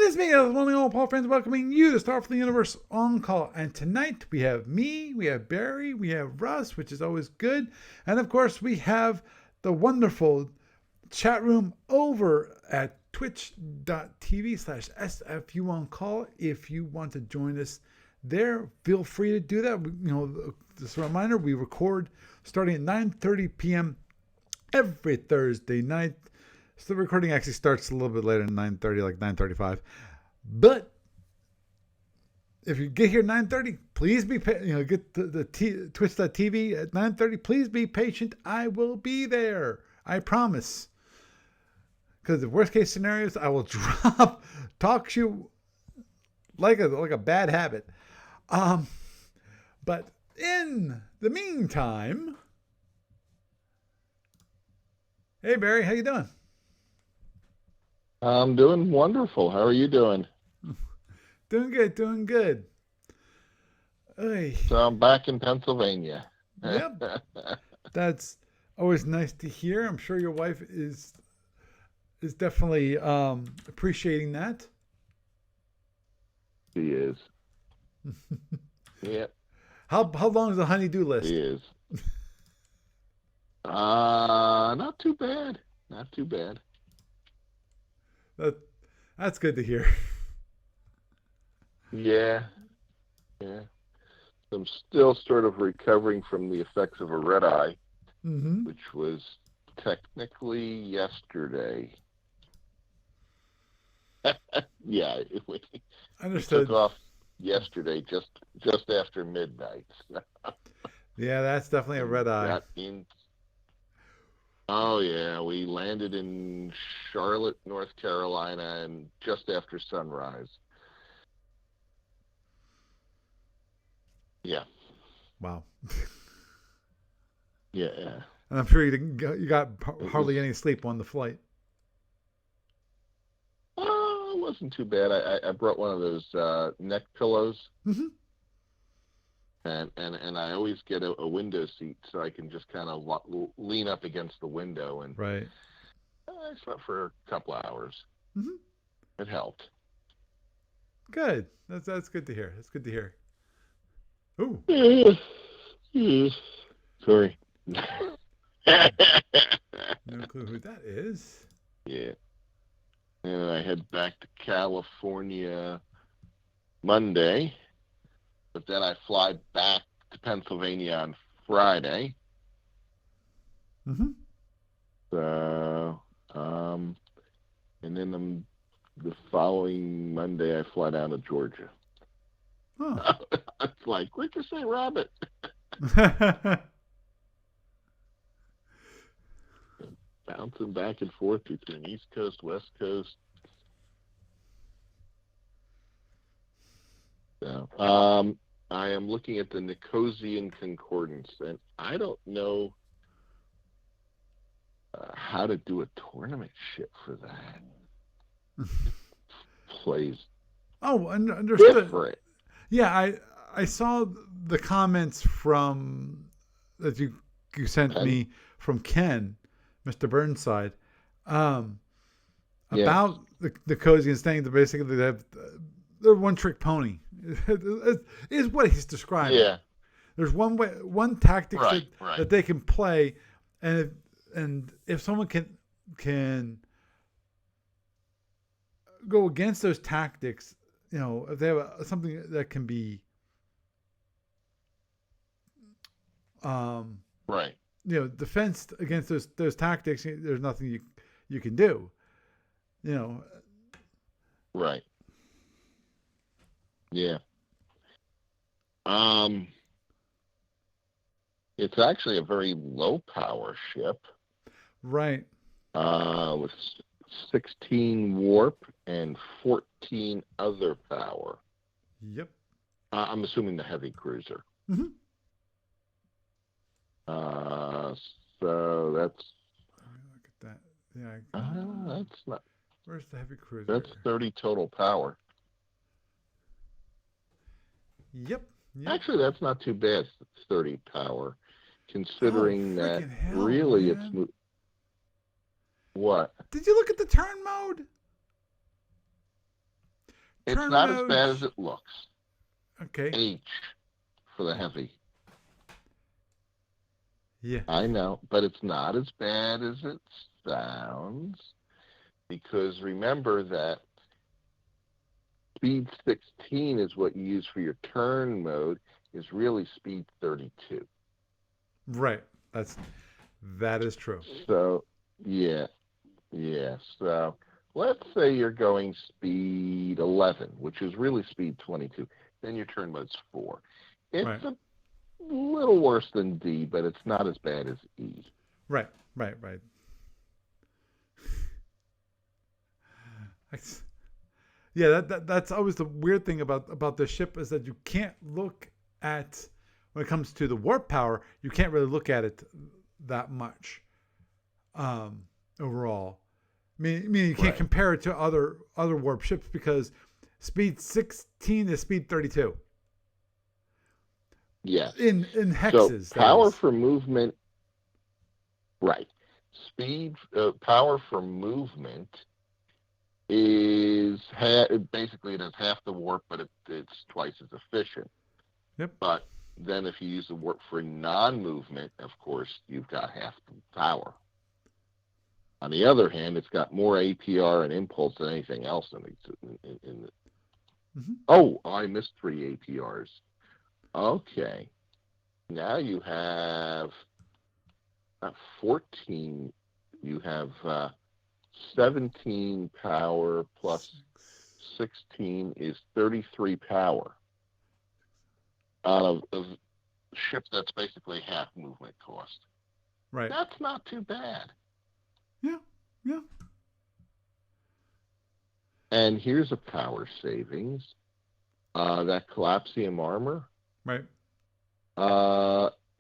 This is me, one of the old Paul friends, welcoming you to Star for the Universe on call. And tonight we have me, we have Barry, we have Russ, which is always good. And of course, we have the wonderful chat room over at twitch.tv/SFU on call. If you want to join us there, feel free to do that. Just a reminder, we record starting at 9:30 p.m. every Thursday night. So the recording actually starts a little bit later than 9:30, like 9:35. But if you get here at 9:30, please be get the twitch.tv at 9:30. Please be patient. I will be there. I promise. Because the worst case scenarios, I will talk to you like a bad habit. But in the meantime, hey Barry, how you doing? I'm doing wonderful. How are you doing? Doing good. Oy. So I'm back in Pennsylvania. Yep. That's always nice to hear. I'm sure your wife is definitely appreciating that. She is. Yep. How long is the honey-do list? She is. Not too bad. Not too bad. That's good to hear. Yeah. I'm still sort of recovering from the effects of a red eye, which was technically yesterday. Yeah, Understood. It took off yesterday just after midnight. Yeah, that's definitely a red eye. That means, oh yeah, we landed in Charlotte, North Carolina, and just after sunrise. Yeah. Wow. Yeah. And I'm sure you got hardly any sleep on the flight. Oh, it wasn't too bad. I brought one of those neck pillows, and I always get a window seat so I can just kind of lean up against the window, and right. I slept for a couple of hours. It helped. Good. That's good to hear. That's good to hear. Ooh. Sorry. No clue who that is. Yeah. And I head back to California Monday, but then I fly back to Pennsylvania on Friday. So, and then the following Monday I fly down to Georgia. Oh. It's like, quick to say, rabbit. Bouncing back and forth between East Coast, West Coast. So, I am looking at the Nicozian Concordance, and I don't know how to do a tournament ship for that. Plays. Oh, understood. Different. Yeah, I saw the comments from that you sent me from Ken, Mr. Burnside, about the Nicozians saying that basically they're one trick pony. Is what he's describing. Yeah. There's one tactic that they can play, and if someone can go against those tactics, if they have something that can be defensed against those tactics, there's nothing you can do. Right. Yeah. It's actually a very low power ship. Right. With 16 warp and 14 other power. Yep. I'm assuming the heavy cruiser. So that's. Look at that. Yeah. That's not. Where's the heavy cruiser? That's 30 total power. Yep. Actually, that's not too bad. It's 30 power, considering that really it's. What? Did you look at the turn mode? It's turn not as mode. bad as it looks. Okay. H for the heavy. Yeah. I know, but it's not as bad as it sounds, because remember that speed 16 is what you use for your turn mode, is really speed 32. Right. That is true. So, yeah. So, let's say you're going speed 11, which is really speed 22. Then your turn mode's 4. It's Right. a little worse than D, but it's not as bad as E. Right. Yeah, that's always the weird thing about the ship, is that you can't look at, when it comes to the warp power, you can't really look at it that much overall. I mean you can't compare it to other warp ships, because speed 16 is speed 32. Yes. In hexes. So power for movement, right. Power for movement is basically it has half the warp, but it's twice as efficient. Yep. But then if you use the warp for non-movement, of course, you've got half the power. On the other hand, it's got more APR and impulse than anything else in the. Mm-hmm. Oh, I missed 3 APRs. Okay. Now you have 14. You have 17 power plus 16 is 33 power out of a ship that's basically half movement cost. Right. That's not too bad. Yeah. And here's a power savings. That collapsium armor. Right.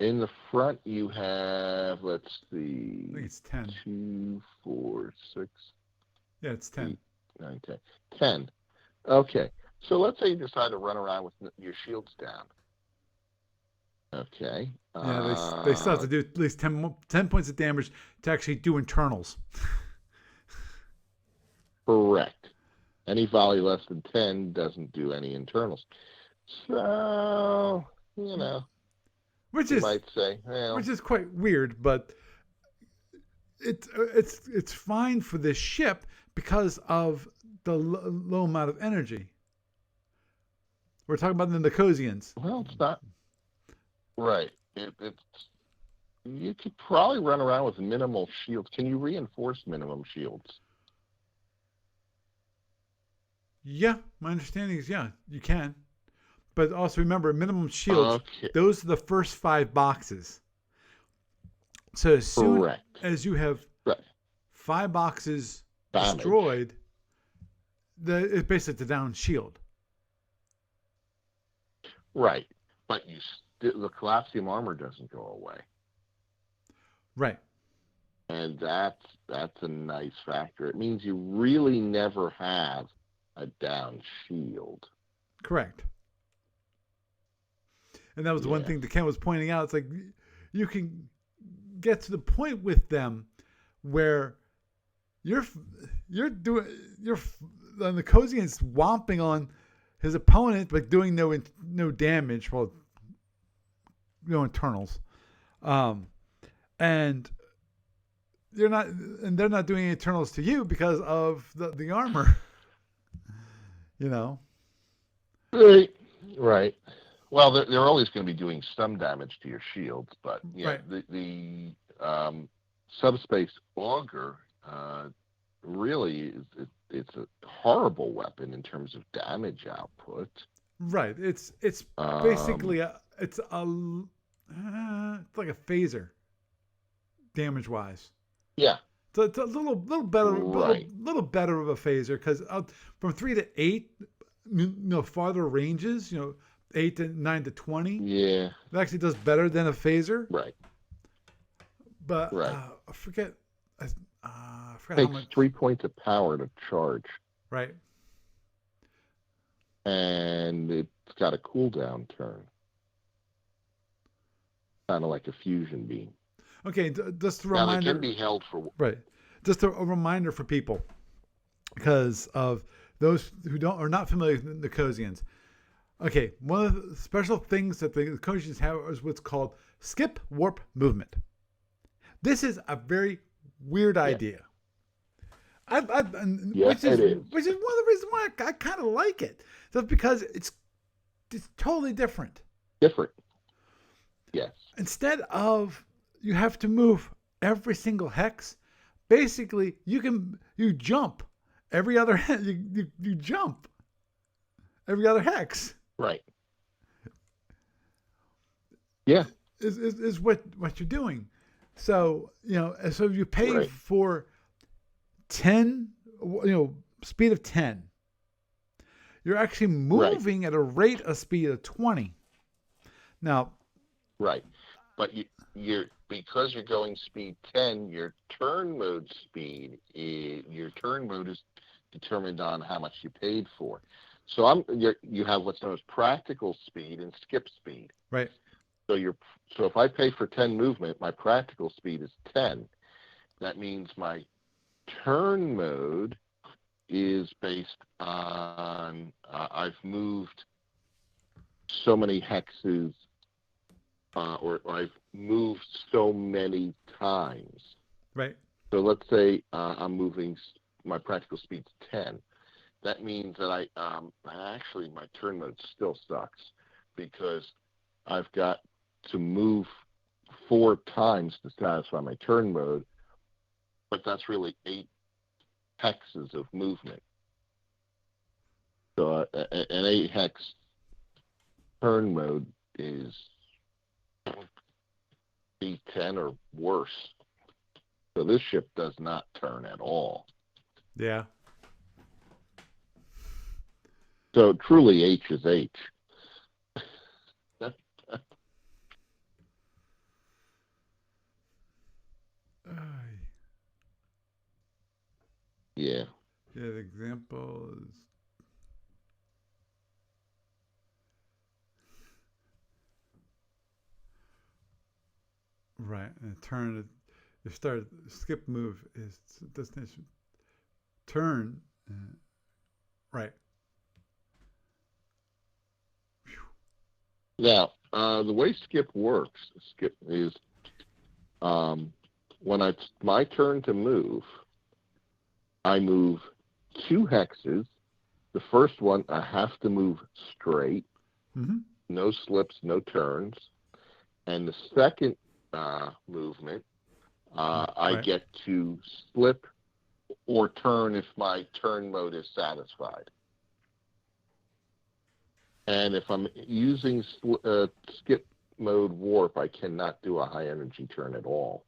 In the front you have, let's see. I think it's 10. 2, 4, 6. Yeah, it's 10. 8, 9, 10. 10. Okay. So let's say you decide to run around with your shields down. Okay. Yeah, they still have to do at least 10 points of damage to actually do internals. Correct. Any volley less than 10 doesn't do any internals. So, Which you might say, well, which is quite weird, but it's fine for this ship because of the low amount of energy. We're talking about the Nicozians. well, it's not right. You could probably run around with minimal shields. Can you reinforce minimum shields? Yeah, my understanding is you can. But also remember, minimum shields, those are the first 5 boxes. So as soon as you have 5 boxes destroyed, it's basically the down shield. Right. But the collapsium armor doesn't go away. Right. And that's a nice factor. It means you really never have a down shield. Correct. And that was the one thing that Ken was pointing out. It's like you can get to the point with them where the Nicozian's whomping on his opponent, but doing no damage. Well, no internals, and they're not doing any internals to you because of the armor. Right. Well, they're always going to be doing some damage to your shields, but the subspace auger really it's a horrible weapon in terms of damage output. Right. It's basically it's like a phaser, damage wise. Yeah. So it's a little better, right. little better of a phaser, because from 3 to 8, farther ranges, 8 to 9 to 20. Yeah. It actually does better than a phaser. Right. But I forget. It takes how much. 3 points of power to charge. Right. And it's got a cooldown turn. Kind of like a fusion beam. Okay, just a reminder. Now, they can be held for... Right. Just a reminder for people, because of those who are not familiar with the Nicozians. Okay, one of the special things that the Nicozians have is what's called skip warp movement. This is a very weird idea. Which is one of the reasons why I kind of like it. So because it's totally different. Different. Yes. Instead of you have to move every single hex, basically you jump every other you jump every other hex. Right. Yeah. Is what you're doing. So, so you pay for 10, speed of 10. You're actually moving at a rate of speed of 20. Now, right. But you're because you're going speed 10, your turn mode is determined on how much you paid for. So you have what's known as practical speed and skip speed. Right. So if I pay for 10 movement, my practical speed is 10. That means my turn mode is based on I've moved so many hexes or I've moved so many times. Right. So let's say I'm moving, my practical speed's 10. That means that actually my turn mode still sucks because I've got to move 4 times to satisfy my turn mode, but that's really 8 hexes of movement. So an 8 hex turn mode is D10 or worse. So this ship does not turn at all. Yeah. So truly H is H. Yeah. Yeah, the example is right. And you start skip move is destination turn. Right. Now, the way skip works, skip is when it's my turn to move, I move 2 hexes. The first one, I have to move straight. Mm-hmm. No slips, no turns. And the second movement, I get to slip or turn if my turn mode is satisfied. And if I'm using skip mode warp, I cannot do a high energy turn at all.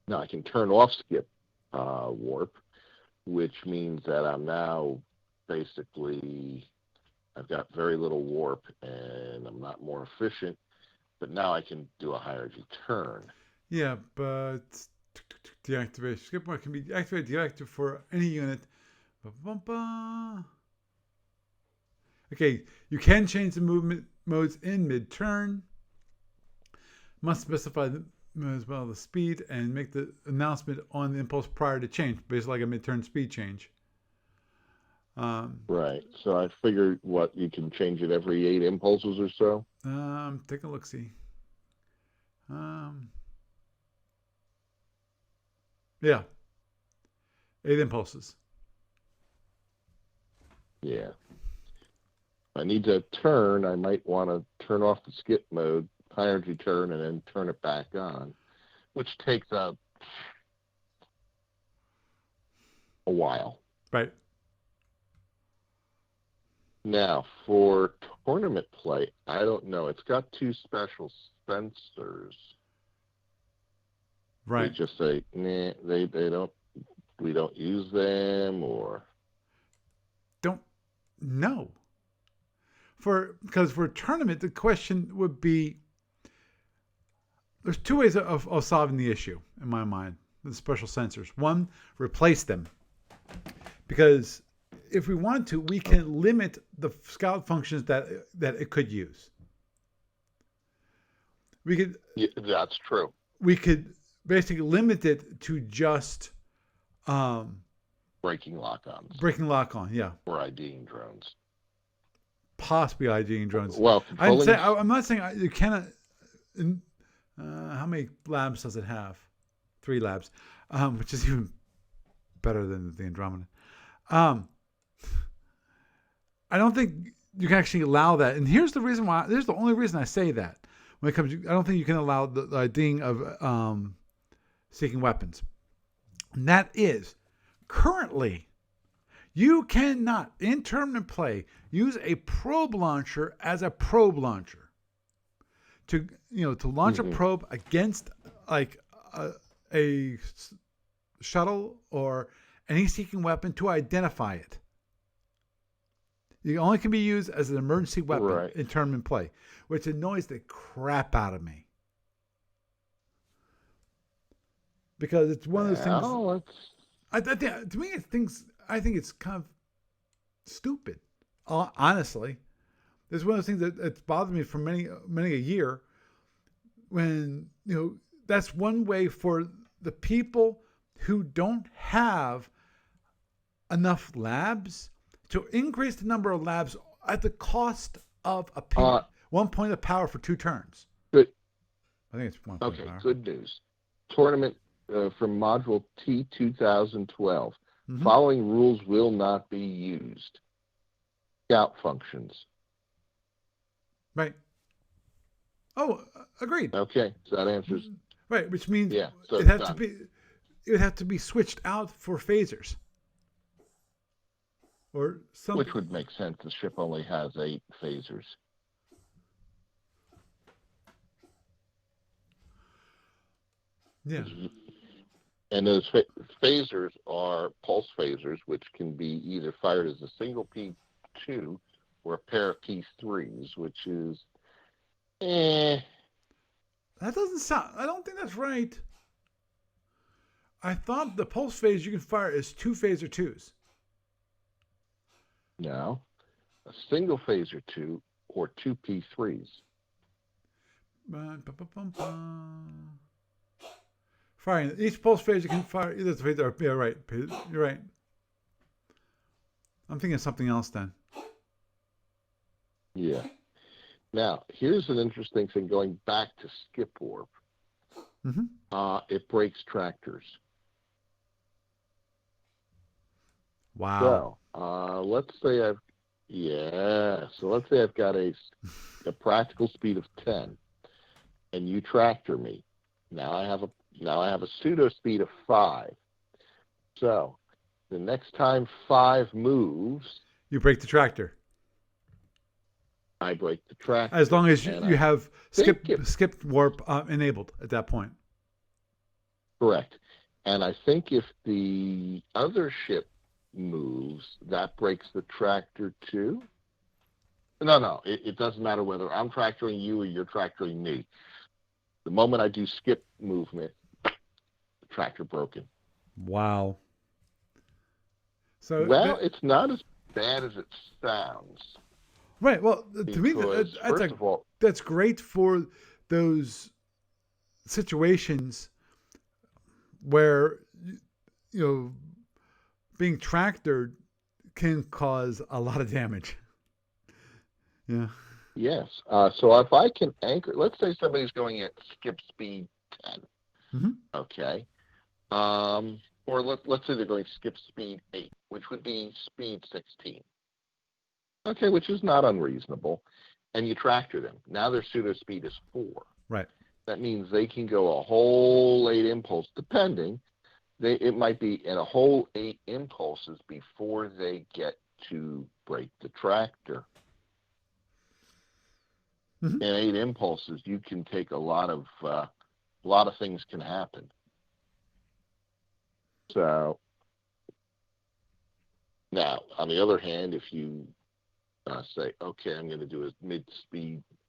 Now I can turn off skip warp, which means that I'm now basically, I've got very little warp and I'm not more efficient, but now I can do a high energy turn. Yeah, but deactivation. Skip mode can be activated, deactivated for any unit. Okay, you can change the movement modes in mid-turn. Must specify as well the speed and make the announcement on the impulse prior to change, basically like a mid-turn speed change. Right. So I figured you can change it every 8 impulses or so. Take a look. See. Yeah. 8 impulses. Yeah. If I need to turn, I might want to turn off the skip mode, high energy turn, and then turn it back on, which takes a while. Right. Now, for tournament play, I don't know. It's got 2 special sensors. Right. They just say, nah, we don't use them, or don't know. Because for a tournament, the question would be, there's 2 ways of solving the issue, in my mind, the special sensors. One, replace them. Because if we want to, we can limit the scout functions that it could use. We could. Yeah, that's true. We could basically limit it to just breaking lock-ons. Breaking lock-on, yeah. Or IDing drones. Possibly IDing drones. Well, controlling... I'm not saying you cannot... how many labs does it have? 3 labs, which is even better than the Andromeda. I don't think you can actually allow that. And here's the reason why. There's the only reason I say that. When it comes to, I don't think you can allow the IDing of seeking weapons. And that is, currently, you cannot, in tournament play, use a probe launcher as a probe launcher. To launch a probe against like a shuttle or any seeking weapon to identify it. It only can be used as an emergency weapon in tournament play, which annoys the crap out of me. Because it's one of those things. To me, I think it's kind of stupid. Honestly, it's one of those things that's bothered me for many a year. When that's one way for the people who don't have enough labs to increase the number of labs at the cost of 1 point of power for 2 turns. Good. I think it's 1 point of power. Good news. Tournament from Module T 2012. Following rules will not be used. Scout functions. Right. Oh, agreed. Okay, so that answers. Right, which means so it would have to be switched out for phasers. Or something. Which would make sense. The ship only has 8 phasers. Yeah. And those phasers are pulse phasers, which can be either fired as a single P2 or a pair of P3s, which is That doesn't sound... I don't think that's right. I thought the pulse phase you can fire as 2 phaser 2s. No. A single phaser 2 or 2 P3s. Firing. Each pulse phase you can fire either the phaser or... Yeah, right. You're right. I'm thinking of something else then. Yeah. Now, here's an interesting thing going back to skip warp. It breaks tractors. Wow. So, let's say I've got a practical speed of 10, and you tractor me. Now I have a pseudo speed of 5. So, the next time 5 moves, you break the tractor. I break the tractor. As long as you have skip warp enabled at that point. Correct. And I think if the other ship moves, that breaks the tractor too. No. It doesn't matter whether I'm tractoring you or you're tractoring me. The moment I do skip movement, the tractor broken. Wow. So it's not as bad as it sounds. Right. Well, to me, that's great for those situations where being tractored can cause a lot of damage. Yeah. Yes. So if I can anchor, let's say somebody's going at skip speed 10. Okay. Or let's say they're going skip speed 8, which would be speed 16. Okay, which is not unreasonable. And you tractor them. Now their pseudo speed is 4. Right. That means they can go a whole 8 impulse, depending. It might be in a whole 8 impulses before they get to break the tractor. In 8 impulses, you can take a lot of things can happen. So now, on the other hand, if you say, okay, I'm going to do a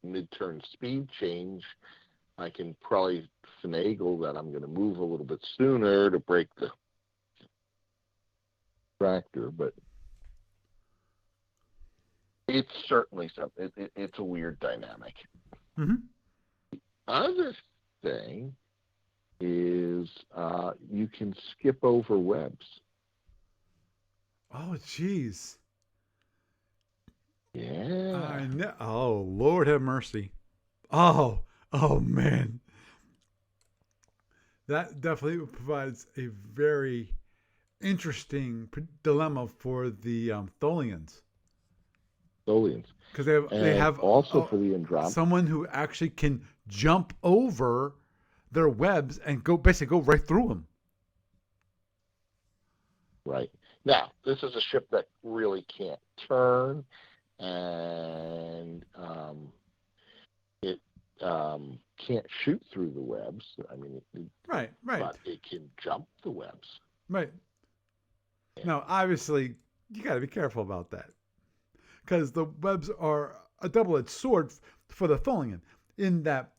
mid-turn speed change, I can probably finagle that I'm going to move a little bit sooner to break the tractor, but it's certainly something. It's a weird dynamic. The other thing is you can skip over webs. Oh, jeez. Yeah. I know. Oh, Lord have mercy. Oh, oh man. That definitely provides a very interesting dilemma for the Tholians. Tholians. Because they And have also for the Androm. someone who actually can jump over their webs and basically go right through them. Right. Now, this is a ship that really can't turn, and it can't shoot through the webs. I mean, Right. but it can jump the webs. Right. Yeah. Now, obviously, you got to be careful about that because the webs are a double-edged sword for the Tholian in that,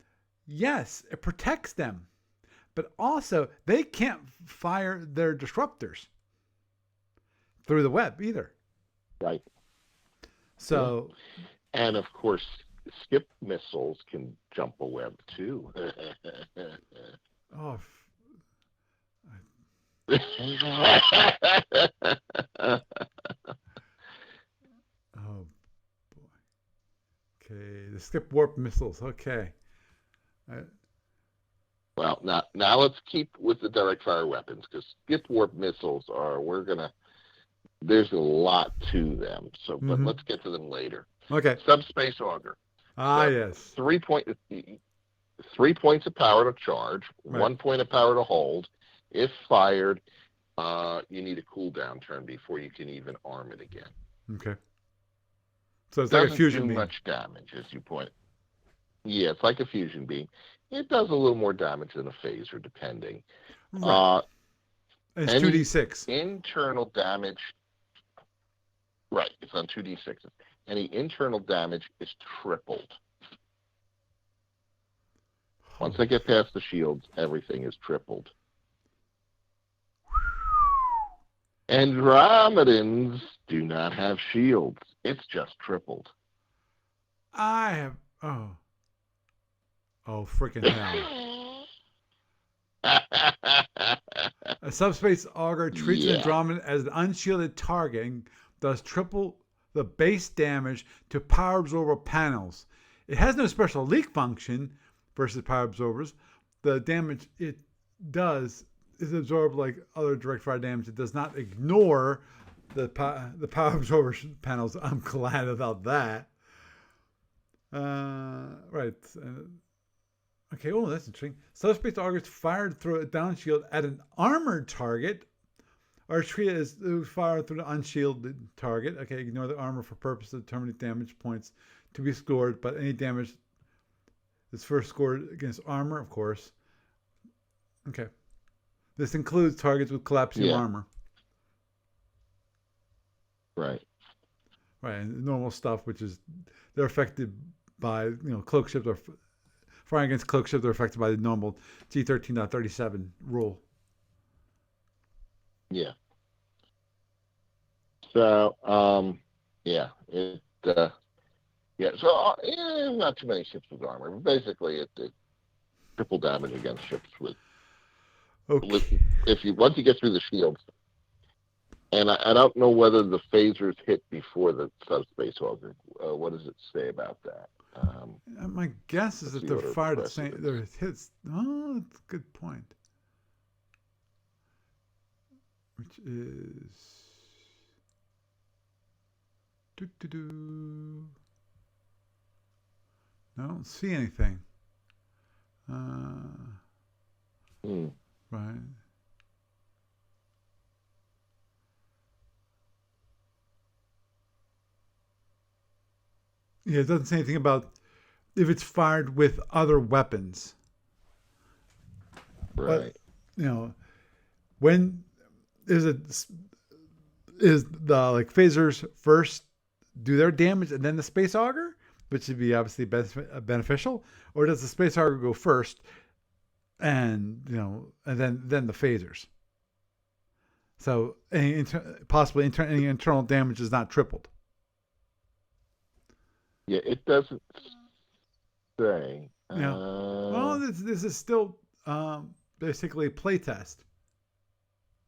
yes, it protects them, but also they can't fire their disruptors through the web either. Right. So, yeah. And of course, skip missiles can jump a web too. oh, oh boy. Okay, the skip warp missiles. Okay. Well, now let's keep with the direct fire weapons because skip warp missiles there's a lot to them. So, but let's get to them later. Okay. Subspace auger. Yes. 3 points of power to charge, right. 1 point of power to hold. If fired, you need a cooldown turn before you can even arm it again. Okay. So it's like a fusion beam. Doesn't do much damage, as you point. Yeah, it's like a fusion beam. It does a little more damage than a phaser, depending. Right. It's 2d6. Internal damage. Right, it's on 2d6s. Any internal damage is tripled. Once they get past the shields, everything is tripled. Andromedans do not have shields. It's just tripled. I have... Oh, freaking hell. A subspace auger treats an Andromedan as an unshielded target and does triple the base damage to power absorber panels. It has no special leak function versus power absorbers. The damage it does is absorbed like other direct fire damage. It does not ignore the power absorber panels. I'm glad about that. Right. Okay, oh, that's interesting. Subspace augers fired through a down shield at an armored target are treated as fired through the unshielded target. Okay, ignore the armor for purpose of determining damage points to be scored, but any damage is first scored against armor, of course. Okay. This includes targets with collapsing armor. Right. Right, and normal stuff, which is they're affected by, cloak ships or firing against cloak ships are affected by the normal G13.37 rule. Yeah. So, so not too many ships with armor. Basically, it triple damage against ships with. Okay. Once you get through the shields, and I don't know whether the phasers hit before the subspace auger. What does it say about that? My guess is that they're fired at the same. They're hits. Oh, that's a good point. Which is I don't see anything. Right. Yeah, it doesn't say anything about if it's fired with other weapons. Right. But, when is the phasers first do their damage and then the space auger, which would be obviously beneficial, or does the space auger go first and then the phasers? So possibly any internal damage is not tripled. Yeah, it doesn't say. Well, this is still basically a play test.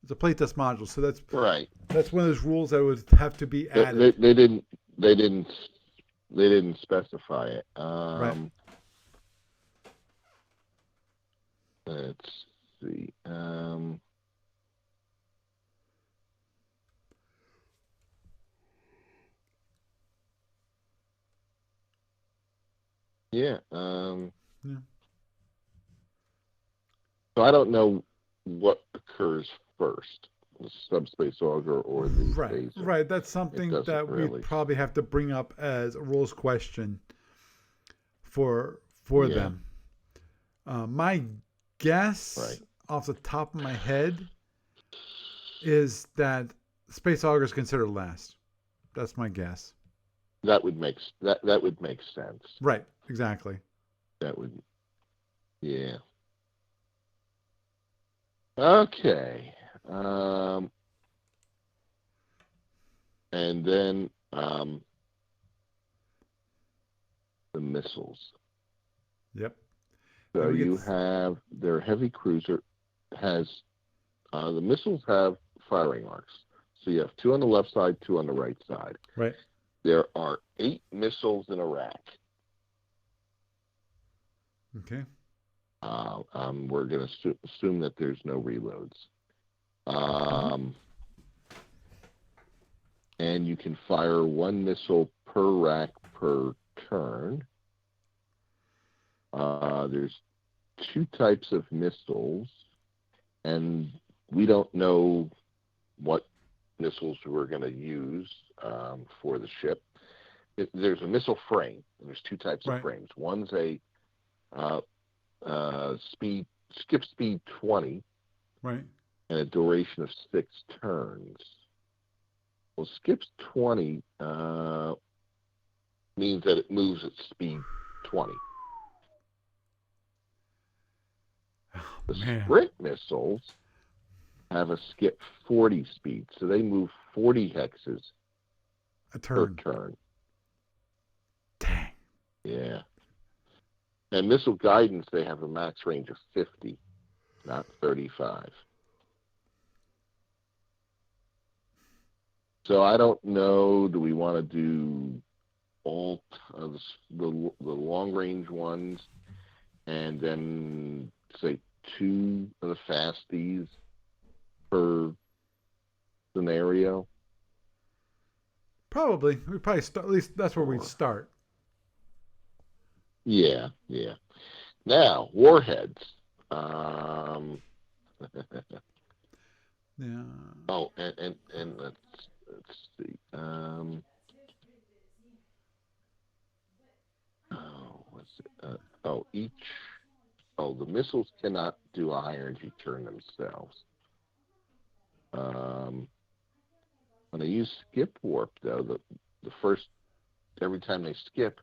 It's a playtest module, so that's Right. That's one of those rules that would have to be They, added. they didn't. They didn't. They didn't specify it. Right. Let's see. Yeah. Yeah. So I don't know what occurs first, the subspace auger or the Right. phaser. Right. That's something that really. we probably have to bring up as a rules question for them. My guess off the top of my head is that space auger is considered last. That's my guess. That would make sense. Right. Exactly. That would. Yeah. Okay. And then the missiles. Yep. So you have their heavy cruiser has the missiles have firing arcs. So you have 2 on the left side, 2 on the right side. Right. There are 8 missiles in a rack. Okay. We're going to assume that there's no reloads. And you can fire 1 missile per rack per turn. There's 2 types of missiles, and we don't know what missiles we're going to use for the ship. There's a missile frame, and there's 2 types of frames. One's a skip speed 20, right, and a duration of 6 turns. Well, skips 20 means that it moves at speed 20. The sprint missiles have a skip 40 speed, so they move 40 hexes per turn. Dang. Yeah. And missile guidance, they have a max range of 50, not 35. So I don't know, do we want to do all of the long range ones and then say 2 of the fasties per scenario? Probably. We probably start, at least that's where we'd start. Yeah. Now, warheads. Yeah. Oh, and let's see. The missiles cannot do a high energy turn themselves. When they use skip warp, though, the first, every time they skip,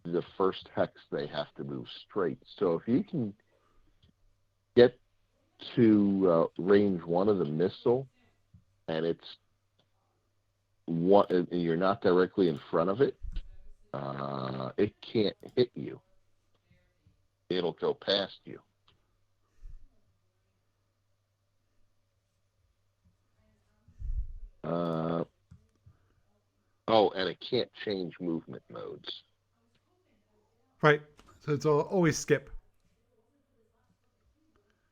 the first hex they have to move straight. So if you can get to range 1 of the missile, and it's one, and you're not directly in front of it, it can't hit you. It'll go past you. And it can't change movement modes. Right. So it's always skip.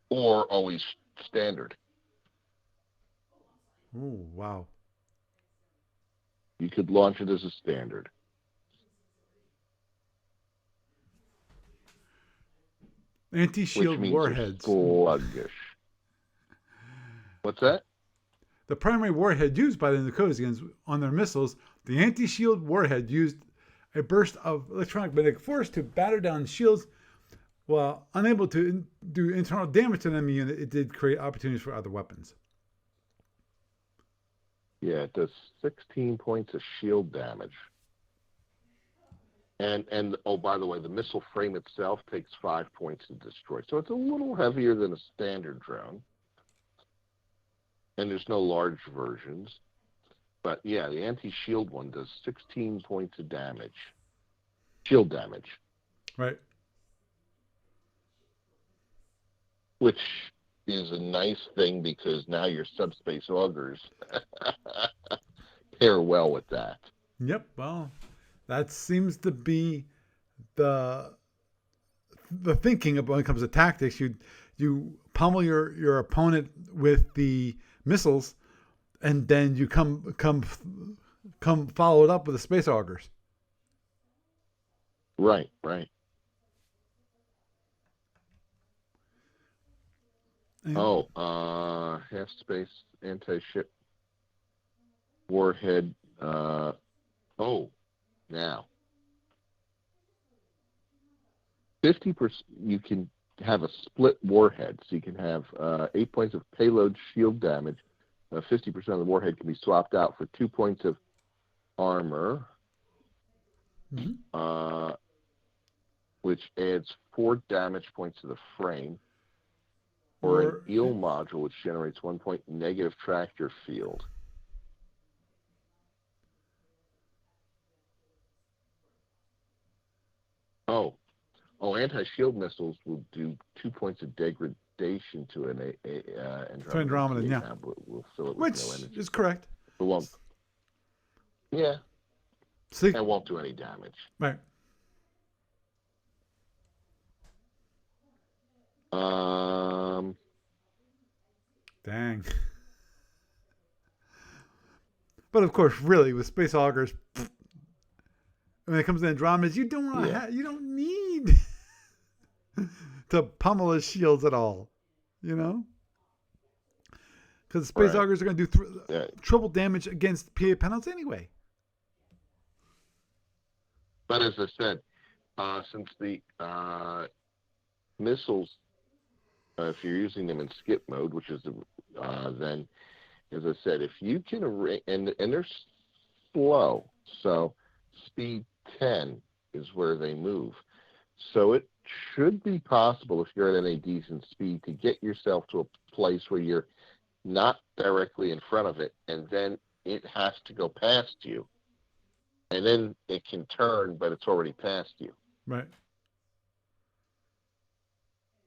Or always standard. Oh, wow. You could launch it as a standard. Anti-shield warheads. Sluggish. What's that? The primary warhead used by the Nicozians on their missiles, the anti-shield warhead used a burst of electronic magnetic force to batter down shields. While unable to do internal damage to the enemy unit, it did create opportunities for other weapons. Yeah, it does 16 points of shield damage. And oh, by the way, the missile frame itself takes 5 points to destroy. So it's a little heavier than a standard drone. And there's no large versions. But yeah, the anti-shield one does 16 points of damage. Shield damage. Right. Which is a nice thing because now your subspace augers pair well with that. Yep. Well, that seems to be the thinking when it comes to tactics. You pummel your opponent with the missiles, and then you come follow it up with the space augers. Right. And, Half space anti-ship warhead. Now 50%. You can have a split warhead, so you can have 8 points of payload shield damage. 50% of the warhead can be swapped out for 2 points of armor, which adds 4 damage points to the frame, or an eel module, which generates 1 point negative tractor field. Anti-shield missiles will do 2 points of degradation to an Andromeda. Yeah. We'll fill it with which no energy. Is correct. It won't. Yeah. See? It won't do any damage. Right. Dang. But of course, really, with space augers, when it comes to Andromedas, you don't need to pummel his shields at all, because space augers are going to do triple damage against PA panels anyway. But as I said, since the missiles, if you're using them in skip mode, which is then, as I said, if you can and they're slow, so speed 10 is where they move. So it should be possible, if you're at any decent speed, to get yourself to a place where you're not directly in front of it, and then it has to go past you. And then it can turn, but it's already past you. Right.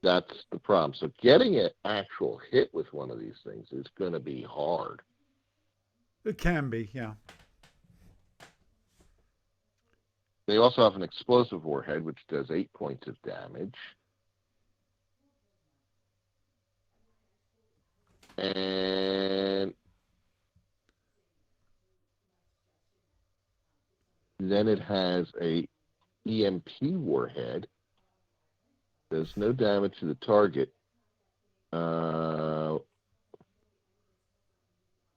That's the problem. So getting an actual hit with one of these things is going to be hard. It can be, yeah. They also have an explosive warhead, which does 8 points of damage. And then it has a EMP warhead. Does no damage to the target.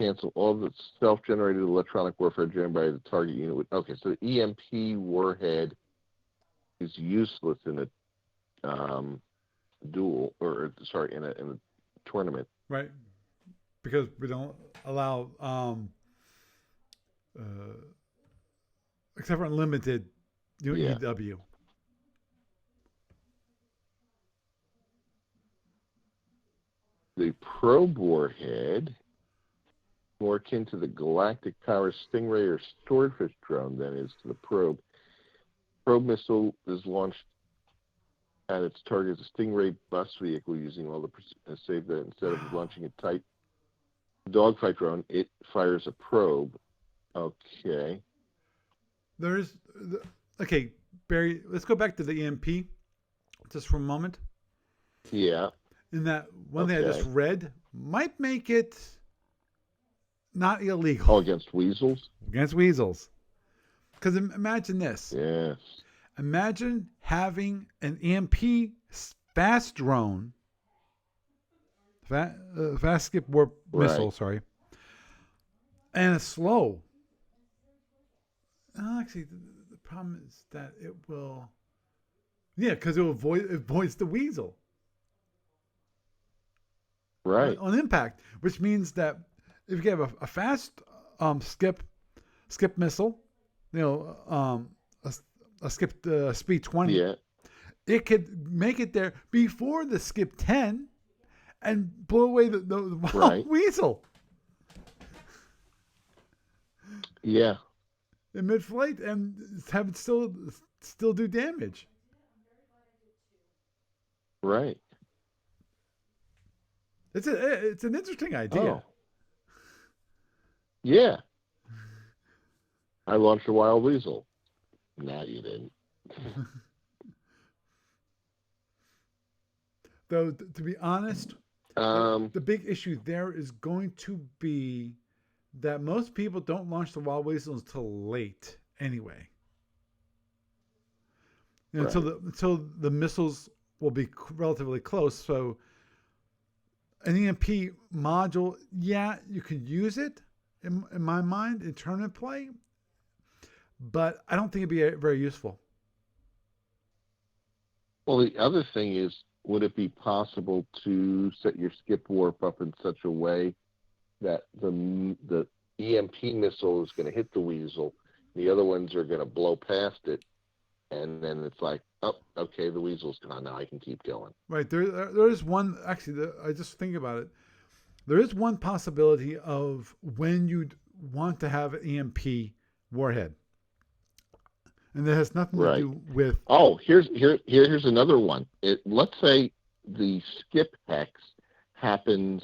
Cancel all the self-generated electronic warfare generated by the target unit. Okay, so the EMP warhead is useless in a duel, in a tournament. Right. Because we don't allow, except for unlimited EW. The probe warhead, more akin to the Galactic Power Stingray or Swordfish drone than is to the probe. Probe missile is launched at its target as a Stingray bus vehicle using all the save that instead of launching a type dogfight drone, it fires a probe. Okay. Okay, Barry, let's go back to the EMP just for a moment. Yeah. In that one thing I just read might make it not illegal. Oh, against weasels? Against weasels. Because imagine this. Yes. Imagine having an EMP fast drone, fast skip warp missile, sorry, and a slow. Actually, the problem is that it will, because it avoids the weasel. Right. On impact, which means that if you have a fast skip missile, a skip speed 20, it could make it there before the skip 10 and blow away the weasel. Yeah. In mid-flight and have it still do damage. Right. It's an interesting idea. Oh, yeah. I launched a wild weasel. No, you didn't. Though, to be honest, the big issue there is going to be that most people don't launch the wild weasels until late anyway. You know, Right. until the missiles will be relatively close. So an EMP module, yeah, you could use it in my mind in tournament play, but I don't think it'd be very useful. Well, the other thing is, would it be possible to set your skip warp up in such a way that the EMP missile is going to hit the weasel, the other ones are going to blow past it, and then it's like, oh, okay, the weasel's gone. Now I can keep going. Right. There is one, actually, I just think about it. There is one possibility of when you want to have an EMP warhead. And that has nothing to do with. Oh, here's another one. Let's say the skip hex happens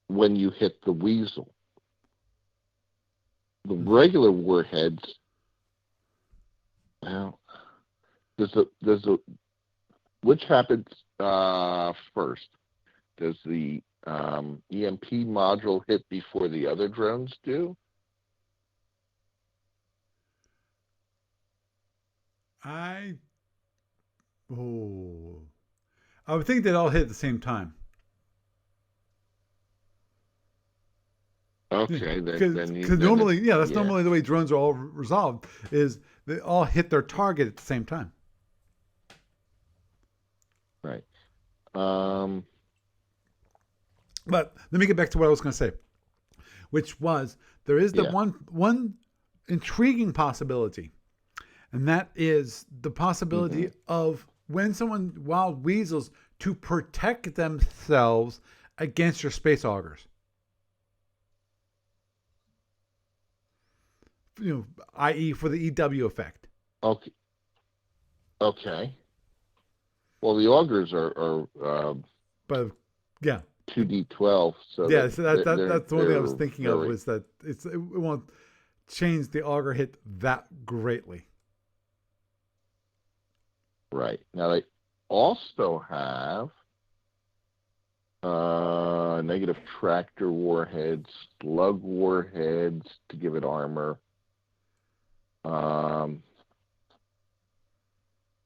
when you hit the weasel. The regular warheads. Well, which happens first? Does the EMP module hit before the other drones do? I would think they'd all hit at the same time. Okay, because normally, that's normally the way drones are all resolved. Is they all hit their target at the same time. Right. But let me get back to what I was going to say, which was there is the one intriguing possibility, and that is the possibility of when someone wild weasels to protect themselves against your space augers. You know, i.e., for the EW effect. Okay. Okay. Well, the augers are but yeah, 2d12. So yeah. So that's the one thing I was thinking of, was that it won't change the auger hit that greatly. Right. Now they also have negative tractor warheads, slug warheads to give it armor. And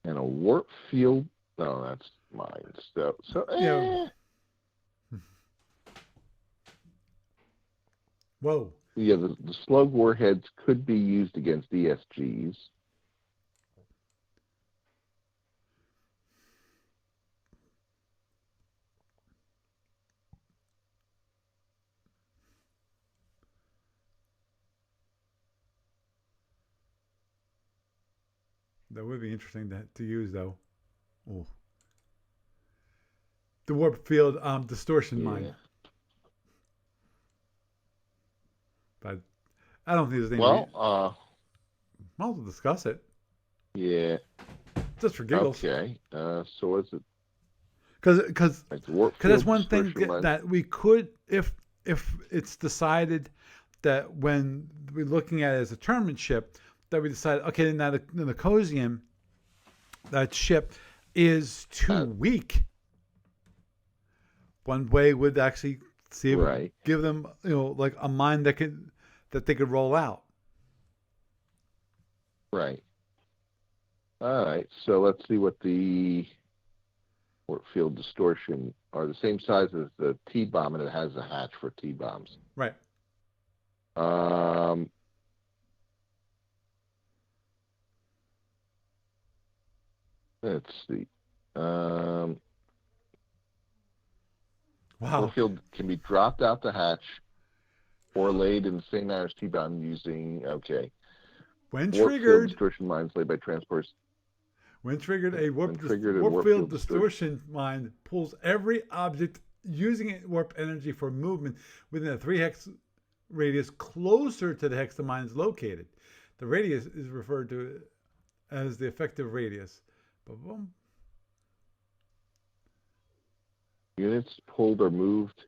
a warp field. No, that's mine. So yeah. Whoa. Yeah, the slug warheads could be used against ESGs. That would be interesting to use, though. Oh. The warp field distortion mine. But I don't think there's any. Well, we'll discuss it. Yeah. Just for giggles. Okay. So is it? Because that's one thing that we could, if it's decided that when we're looking at it as a tournament ship, that we decide, okay, now the Nicozian, that ship is too weak. One way would actually see if give them, like a mine that they could roll out. Right. All right. So let's see what the warp field distortion are. The same size as the T-bomb, and it has a hatch for T-bombs. Right. Let's see. Wow. Warp field can be dropped out the hatch or laid in the same manner as T-bomb using, When warp triggered, field distortion mines laid by transporters. When triggered, a warp field distortion mine pulls every object using warp energy for movement within a 3 hex radius closer to the hex the mine is located. The radius is referred to as the effective radius. Units pulled or moved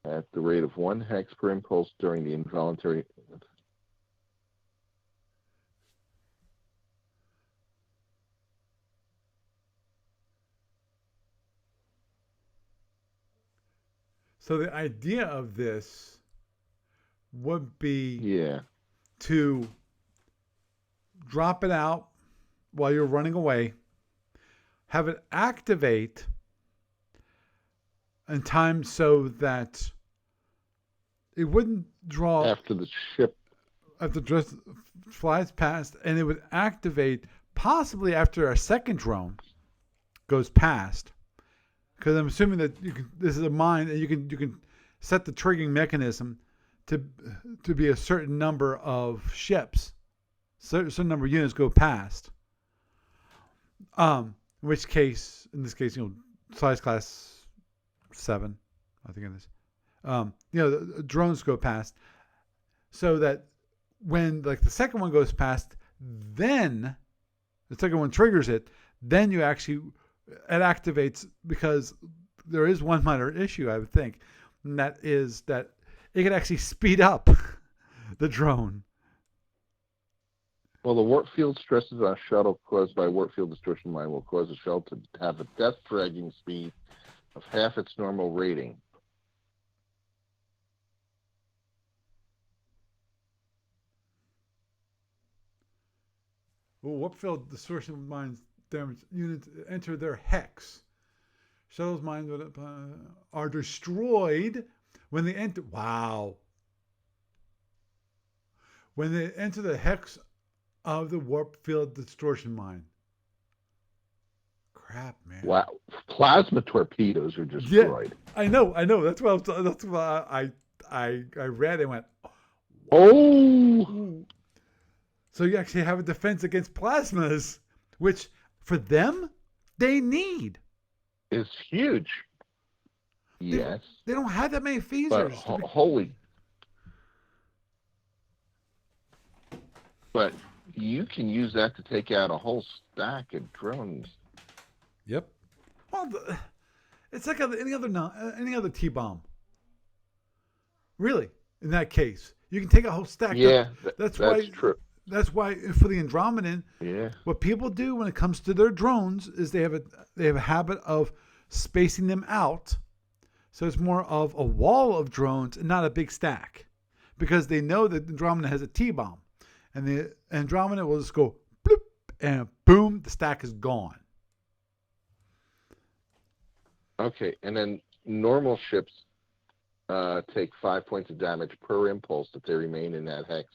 at the rate of 1 hex per impulse during the involuntary. So the idea of this would be Yeah. to drop it out while you're running away, have it activate in time so that it wouldn't draw After the ship. after just flies past, and it would activate possibly after a second drone goes past. Because I'm assuming that this is a mine, and you can set the triggering mechanism to be a certain number of ships, certain number of units go past. In which case, in this case, size class 7, I think it is. The drones go past, so that when like the second one goes past, then the second one triggers it. Then it activates, because there is one minor issue, I would think, and that is that it can actually speed up the drone. Well, the warp field stresses on a shuttle caused by warp field distortion mine will cause the shuttle to have a death dragging speed of half its normal rating. Well, warp field distortion mines damage units enter their hex. Shuttle's mines are destroyed when they enter. Wow. When they enter the hex of the warp field distortion mine. Crap, man. Wow. Plasma torpedoes are destroyed. Yeah, I know. That's why I read and went, oh. So you actually have a defense against plasmas, which for them they need. It's huge. Yes. They don't have that many phasers. But holy. But you can use that to take out a whole stack of drones. Yep. Well, it's like any other T-bomb. Really, in that case, you can take a whole stack. Yeah, that's true. That's why for the Andromedan, what people do when it comes to their drones is they have a habit of spacing them out, so it's more of a wall of drones and not a big stack, because they know that Andromeda has a T-bomb, and the Andromeda will just go bloop, and boom, the stack is gone. Okay, and then normal ships take 5 points of damage per impulse if they remain in that hex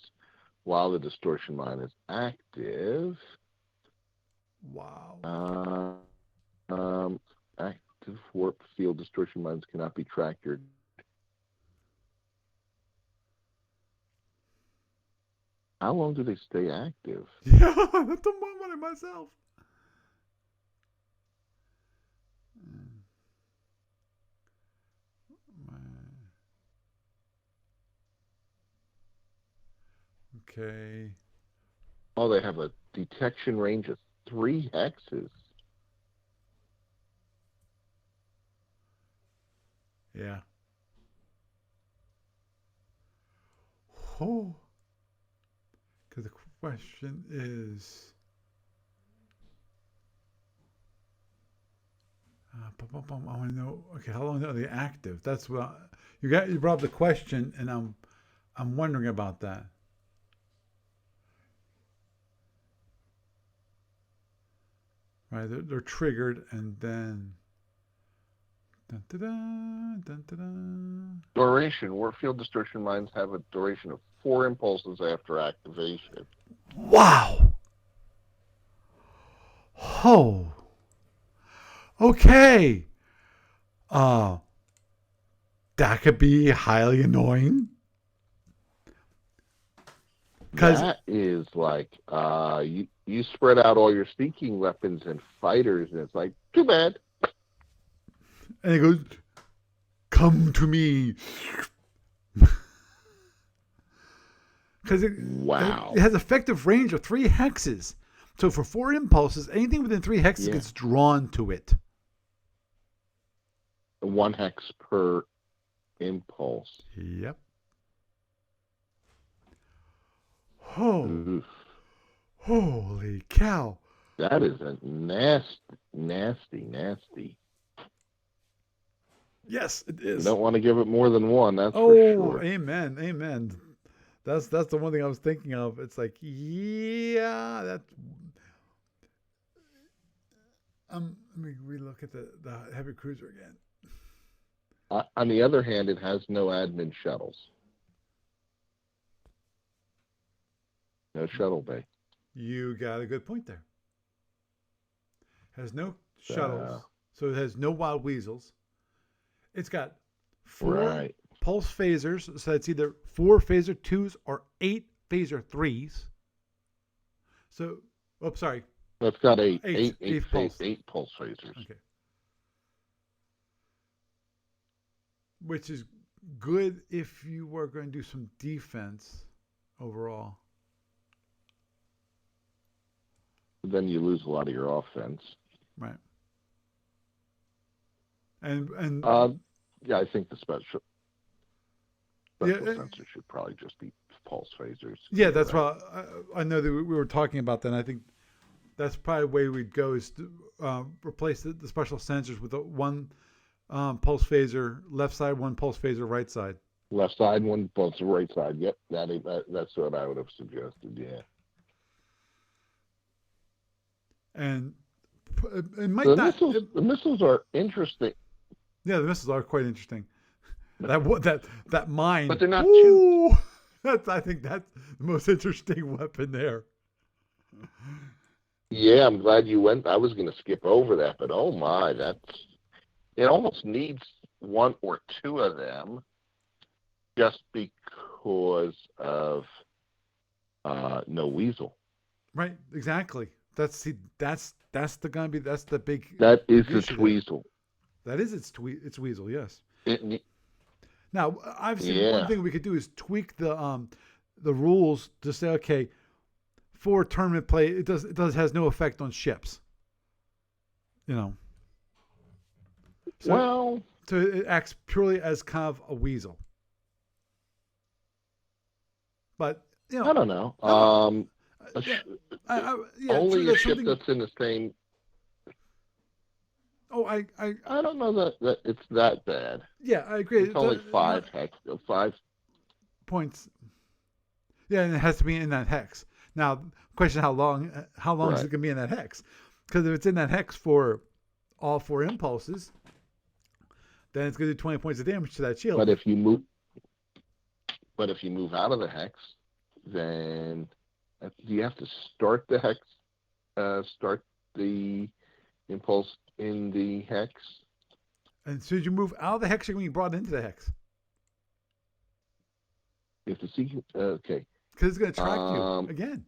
while the distortion mine is active. Wow. Active warp field distortion mines cannot be tracked. How long do they stay active? Yeah, that's the one wondering myself. Okay. Oh, they have a detection range of 3 hexes. Yeah. Oh. Because the question is, I want to know. Okay, how long are they active? That's what you brought up the question, and I'm wondering about that. Right, they're triggered, and then. Dun, da, da, dun, da, da. Duration. Warp field distortion mines have a duration of 4 impulses after activation. Wow. Oh. Okay. That could be highly annoying. That is like you spread out all your sneaking weapons and fighters, and it's like, too bad. And it goes, come to me. Because it has effective range of 3 hexes. So for 4 impulses, anything within 3 hexes gets drawn to it. 1 hex per impulse. Yep. Oh, Oof. holy cow. That is a nasty. Yes, it is. You don't want to give it more than 1, that's for sure. Amen. That's the one thing I was thinking of. It's like, yeah, that's. Let me relook at the heavy cruiser again. On the other hand, it has no admin shuttles. No shuttle bay. You got a good point there. Has no shuttles, so it has no wild weasels. It's got 4 pulse phasers, so it's either 4 phaser 2s or 8 phaser 3s. So, sorry. It's got eight pulse phasers. Okay. Which is good if you were going to do some defense overall. Then you lose a lot of your offense. Right. And yeah, I think the special sensor should probably just be pulse phasers. Yeah, that's why I know that we were talking about that. And I think that's probably the way we'd go is to replace the special sensors with 1 pulse phaser left side, 1 pulse phaser right side. Left side, 1 pulse right side. Yep, that's what I would have suggested. Yeah. And it might the missiles are interesting. Yeah, the missiles are quite interesting. That mine, but they're not too. I think that's the most interesting weapon there. Yeah, I'm glad you went. I was going to skip over that, but oh my, it almost needs 1 or 2 of them, just because of no weasel. Right, exactly. That's the big. That is its weasel. That is its weasel. Yes. Now, obviously, one thing we could do is tweak the rules to say, okay, for tournament play, it has no effect on ships. So it acts purely as kind of a weasel. But I don't know. Only a ship that's in the same. Oh, I don't know that it's that bad. Yeah, I agree. It's only 5 points. Yeah, and it has to be in that hex. Now, question: How long is it going to be in that hex? Because if it's in that hex for all 4 impulses, then it's going to do 20 points of damage to that shield. But if you move out of the hex, then you have to start the hex, start the impulse in the hex. And as soon as you move out of the hex, you're going to be brought into the hex. You have to see. Okay. Because it's going to track you again.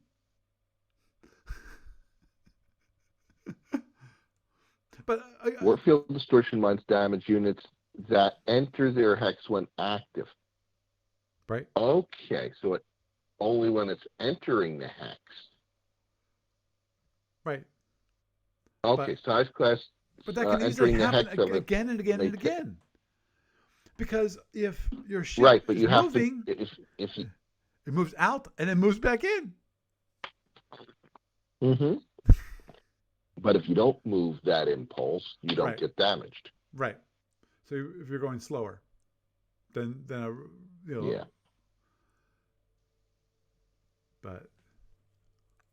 But Warfield distortion mines damage units that enter their hex when active. Right. Okay, so only when it's entering the hex. Right. Okay, size class. But that can easily happen again and again and again. Because if your ship is moving, if it moves out and then moves back in. Mm-hmm. But if you don't move that impulse, you don't get damaged. Right. So if you're going slower, then yeah. But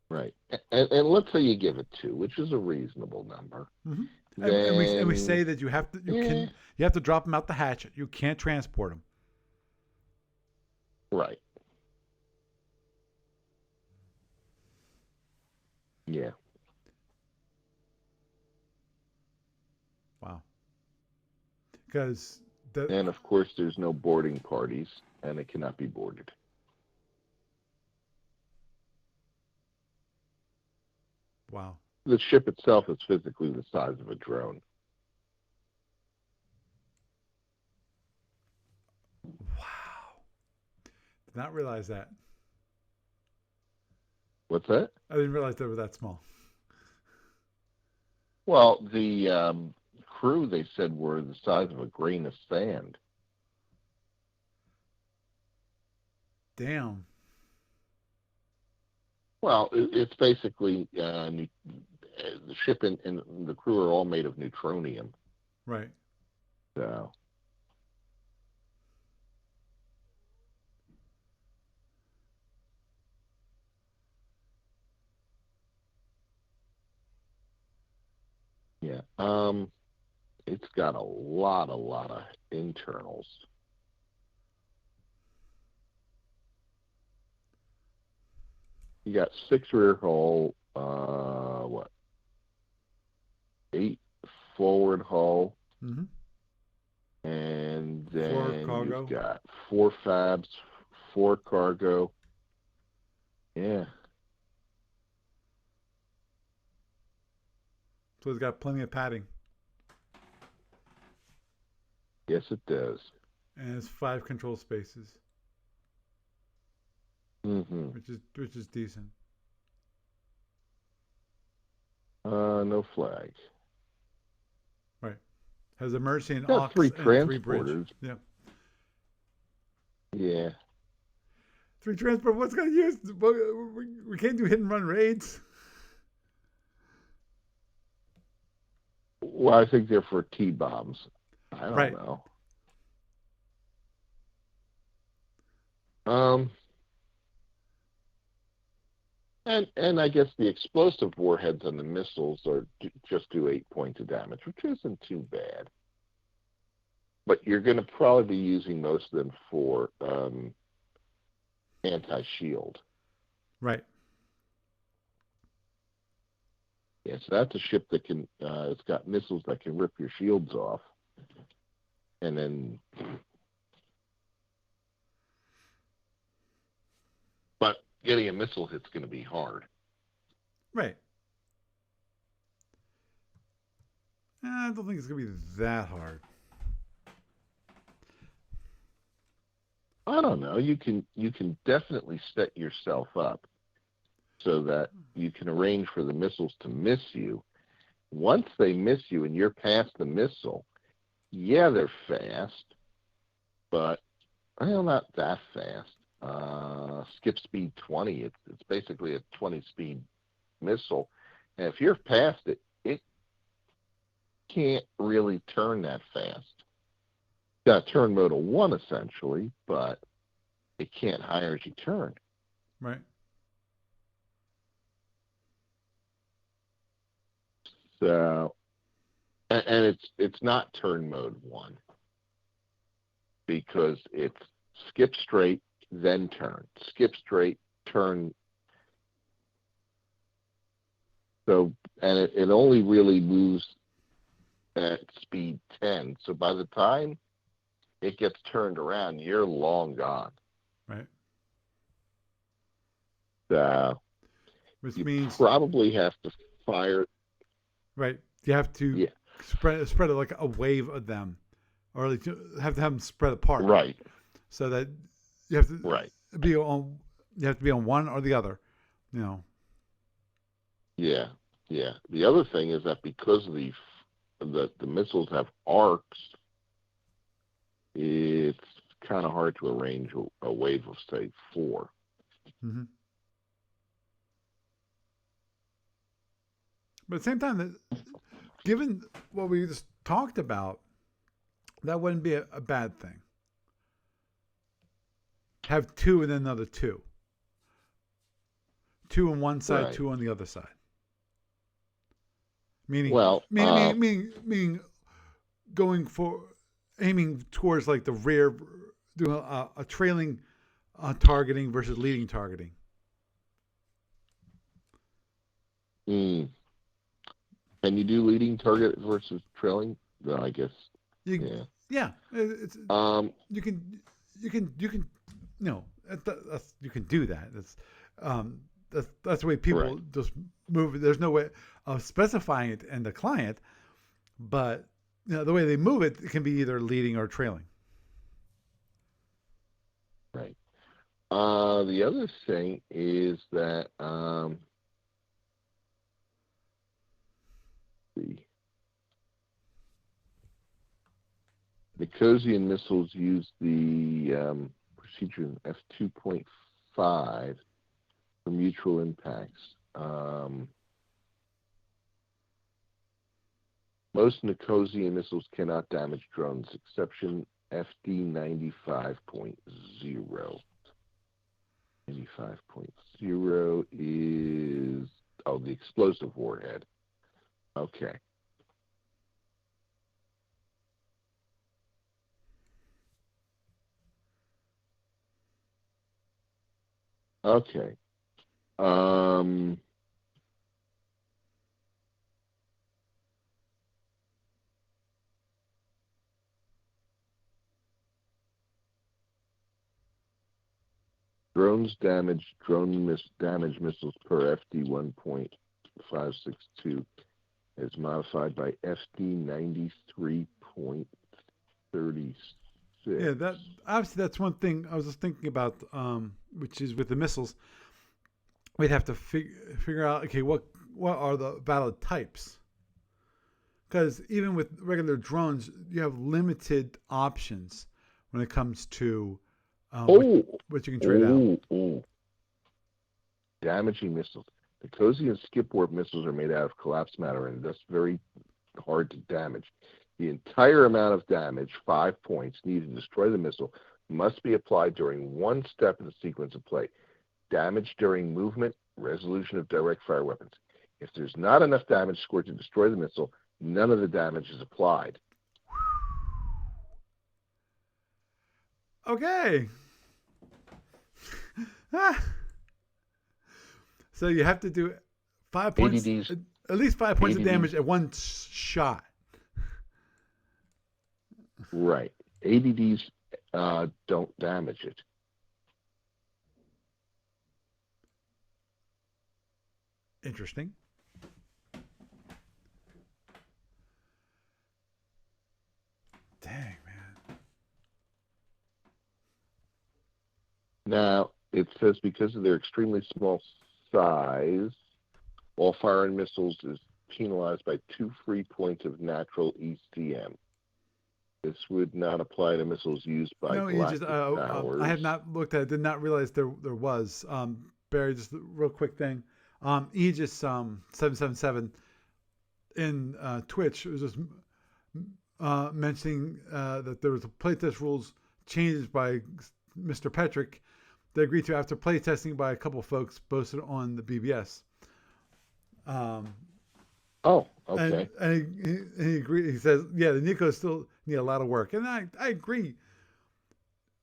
right, and let's say you give it 2, which is a reasonable number. Mm-hmm. And we say that you have to drop them out the hatch. You can't transport them. Right. Yeah. Wow. Because and of course, there's no boarding parties, and it cannot be boarded. Wow. The ship itself is physically the size of a drone. Wow. Did not realize that. What's that? I didn't realize they were that small. Well, the crew, they said, were the size of a grain of sand. Damn. Well, it's basically the ship and the crew are all made of neutronium. Right. So. Yeah. It's got a lot of internals. You got 6 rear hull, 8 forward hull, Mm-hmm. and 4 then cargo. you've got 4 fabs, 4 cargo. Yeah. So it's got plenty of padding. Yes, it does. And it's 5 control spaces. Mm-hmm. Which is decent. No flag. Right. Has emergency and Got aux 3 and 3 bridge. transporters. Yeah. Yeah. 3 transport. What's going to use? We can't do hit and run raids. Well, I think they're for T-bombs. I don't Right. know. And I guess the explosive warheads on the missiles just do 8 points of damage, which isn't too bad. But you're going to probably be using most of them for anti-shield. Right. Yeah, so that's a ship that can, it's got missiles that can rip your shields off. And then, but getting a missile hit's going to be hard. Right. I don't think it's going to be that hard. I don't know. You can definitely set yourself up so that you can arrange for the missiles to miss you. Once they miss you and you're past the missile, yeah, they're fast, but well, not that fast. Skip speed 20. It's basically a 20 speed missile, and if you're past it, it can't really turn that fast. Got turn mode of 1 essentially, but it can't higher as you turn. Right. So, and it's not turn mode 1 because it's skip straight, then turn, skip straight, turn. So, and it only really moves at speed 10. So by the time it gets turned around, you're long gone. Right. So, which you means probably have to fire. Right. You have to spread it like a wave of them, or like you have to have them spread apart. Right. So that you have to be on. You have to be on one or the other. You know. Yeah. Yeah. The other thing is that because of the missiles have arcs, it's kind of hard to arrange a wave of say 4. Mm-hmm. But at the same time, given what we just talked about, that wouldn't be a bad thing. Have 2 and then another 2. 2 on one side, 2 on the other side. Meaning, meaning going for aiming towards like the rear, doing a trailing targeting versus leading targeting. Can you do leading target versus trailing? No, I guess. Yeah. It's you can no, you can do that. That's the way people just move. There's no way of specifying it in the client, but the way they move it, it can be either leading or trailing. Right. The other thing is that Nicozian missiles use the procedure in F2.5 for mutual impacts. Most Nicozian missiles cannot damage drones, exception FD 95.0. 95.0 is, the explosive warhead. Okay. Okay. Drones damage damage missiles per FD 1.562 is modified by FD 93.36. Yeah, that obviously that's one thing I was just thinking about, which is with the missiles, we'd have to figure out, okay, what are the valid types? Because even with regular drones, you have limited options when it comes to what you can trade out. Damaging missiles. The Nicozian skip warp missiles are made out of collapsed matter and thus very hard to damage. The entire amount of damage, 5 points, needed to destroy the missile must be applied during one step in the sequence of play. Damage during movement, resolution of direct fire weapons. If there's not enough damage scored to destroy the missile, none of the damage is applied. Okay. So you have to do 5 points, ADDs, at least 5 points ADDs. of damage at one shot. Right. ADDs don't damage it. Interesting. Dang, man. Now, it says because of their extremely small size, all firing missiles is penalized by 2 free points of natural ECM. This would not apply to missiles used by galactic powers. I have not looked at it. Did not realize there was. Barry, just a real quick thing. Aegis 777 in Twitch was just mentioning that there was a playtest rules changed by Mr. Petrick. They agreed to after playtesting by a couple of folks posted on the BBS. Okay. And he agreed. He says, yeah, the Nicos still need a lot of work, and I agree.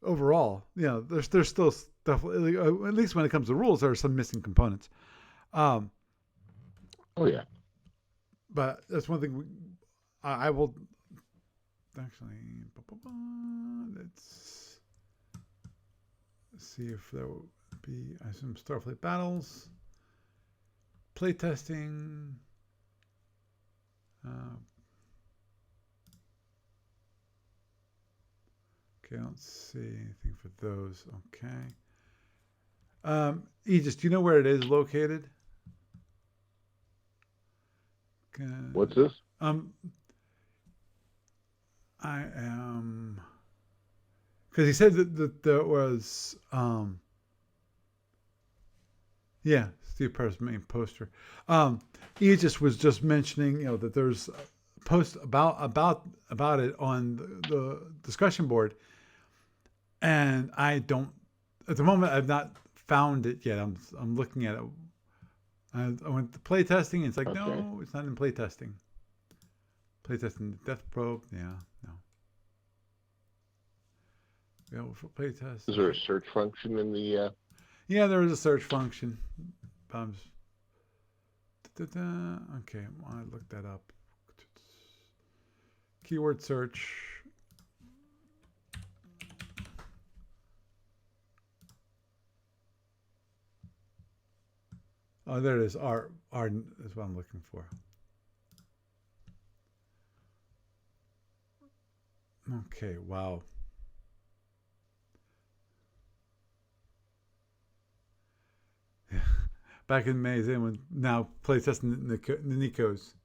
Overall, there's still stuff. At least when it comes to rules, there are some missing components. Oh yeah. But that's one thing I will actually. Let's see if there will be. I assume Starfleet battles, playtesting. Okay, I don't see anything for those. Okay. Aegis, do you know where it is located? What's this? I am, because he said that there was Steve Per's main poster. Aegis was just mentioning that there's a post about it on the discussion board, and I don't at the moment I've not found it yet. I'm looking at it. I went to playtesting, and it's like, no, it's not in playtesting. Playtesting Death Probe, no. For playtest. Is there a search function in the? Yeah, there is a search function. Okay, I looked that up. Keyword search. Oh, there it is. R is what I'm looking for. Okay, wow. Back in May, when now playtesting the Nicos.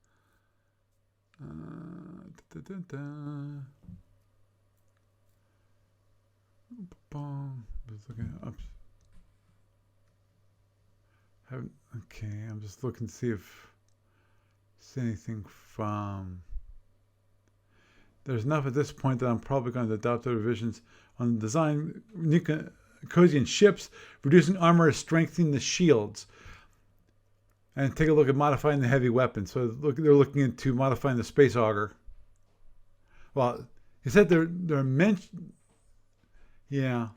Just looking up. Okay, I'm just looking to see if there's anything from. There's enough at this point that I'm probably going to adopt the revisions on the design Nicozian ships, reducing armor, strengthening the shields, and take a look at modifying the heavy weapons. So they're looking into modifying the space auger. Well, he said they're mentioned. Yeah.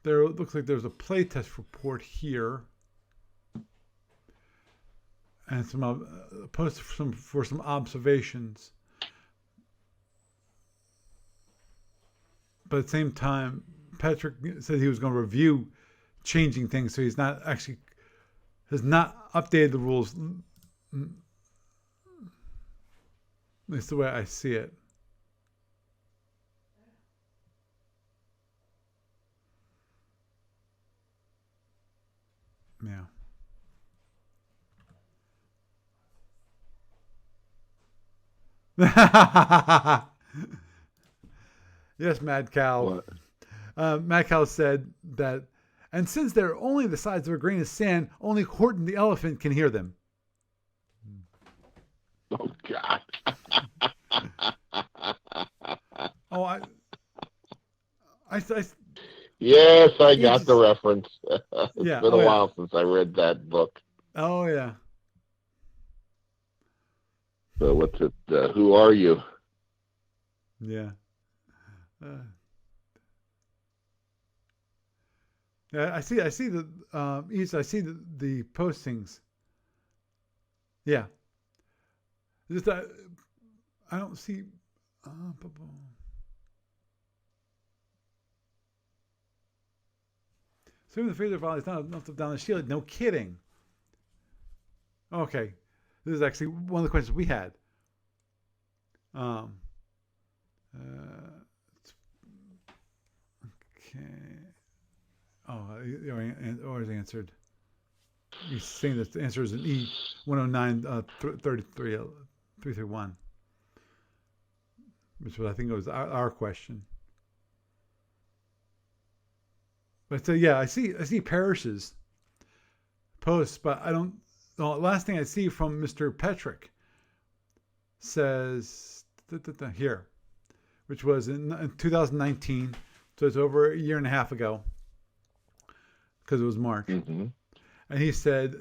There looks like there's a playtest report here, and some post for some observations. But at the same time, Patrick said he was going to review changing things, so he's not actually has not updated the rules. That's the way I see it. Yeah. Yes, Mad Cow. Mad Cow said that, and since they're only the size of a grain of sand, only Horton the elephant can hear them. Oh, God. Oh, yes, I got the reference. It's yeah, been a while since I read that book. Oh, yeah. So what's it? Who are you? Yeah. Yeah, I see the I see the postings. Yeah. Just I don't see. Assuming the phaser volley is not enough to down the shield. No kidding. Okay, this is actually one of the questions we had. Okay. Oh, always answered. He's saying that the answer is an E109 331, which was, I think, it was our question. But yeah, I see Parrish's posts, but I don't. The last thing I see from Mr. Petrick says here, which was in 2019, so it's over a year and a half ago, because it was March. Mm-hmm. And he said,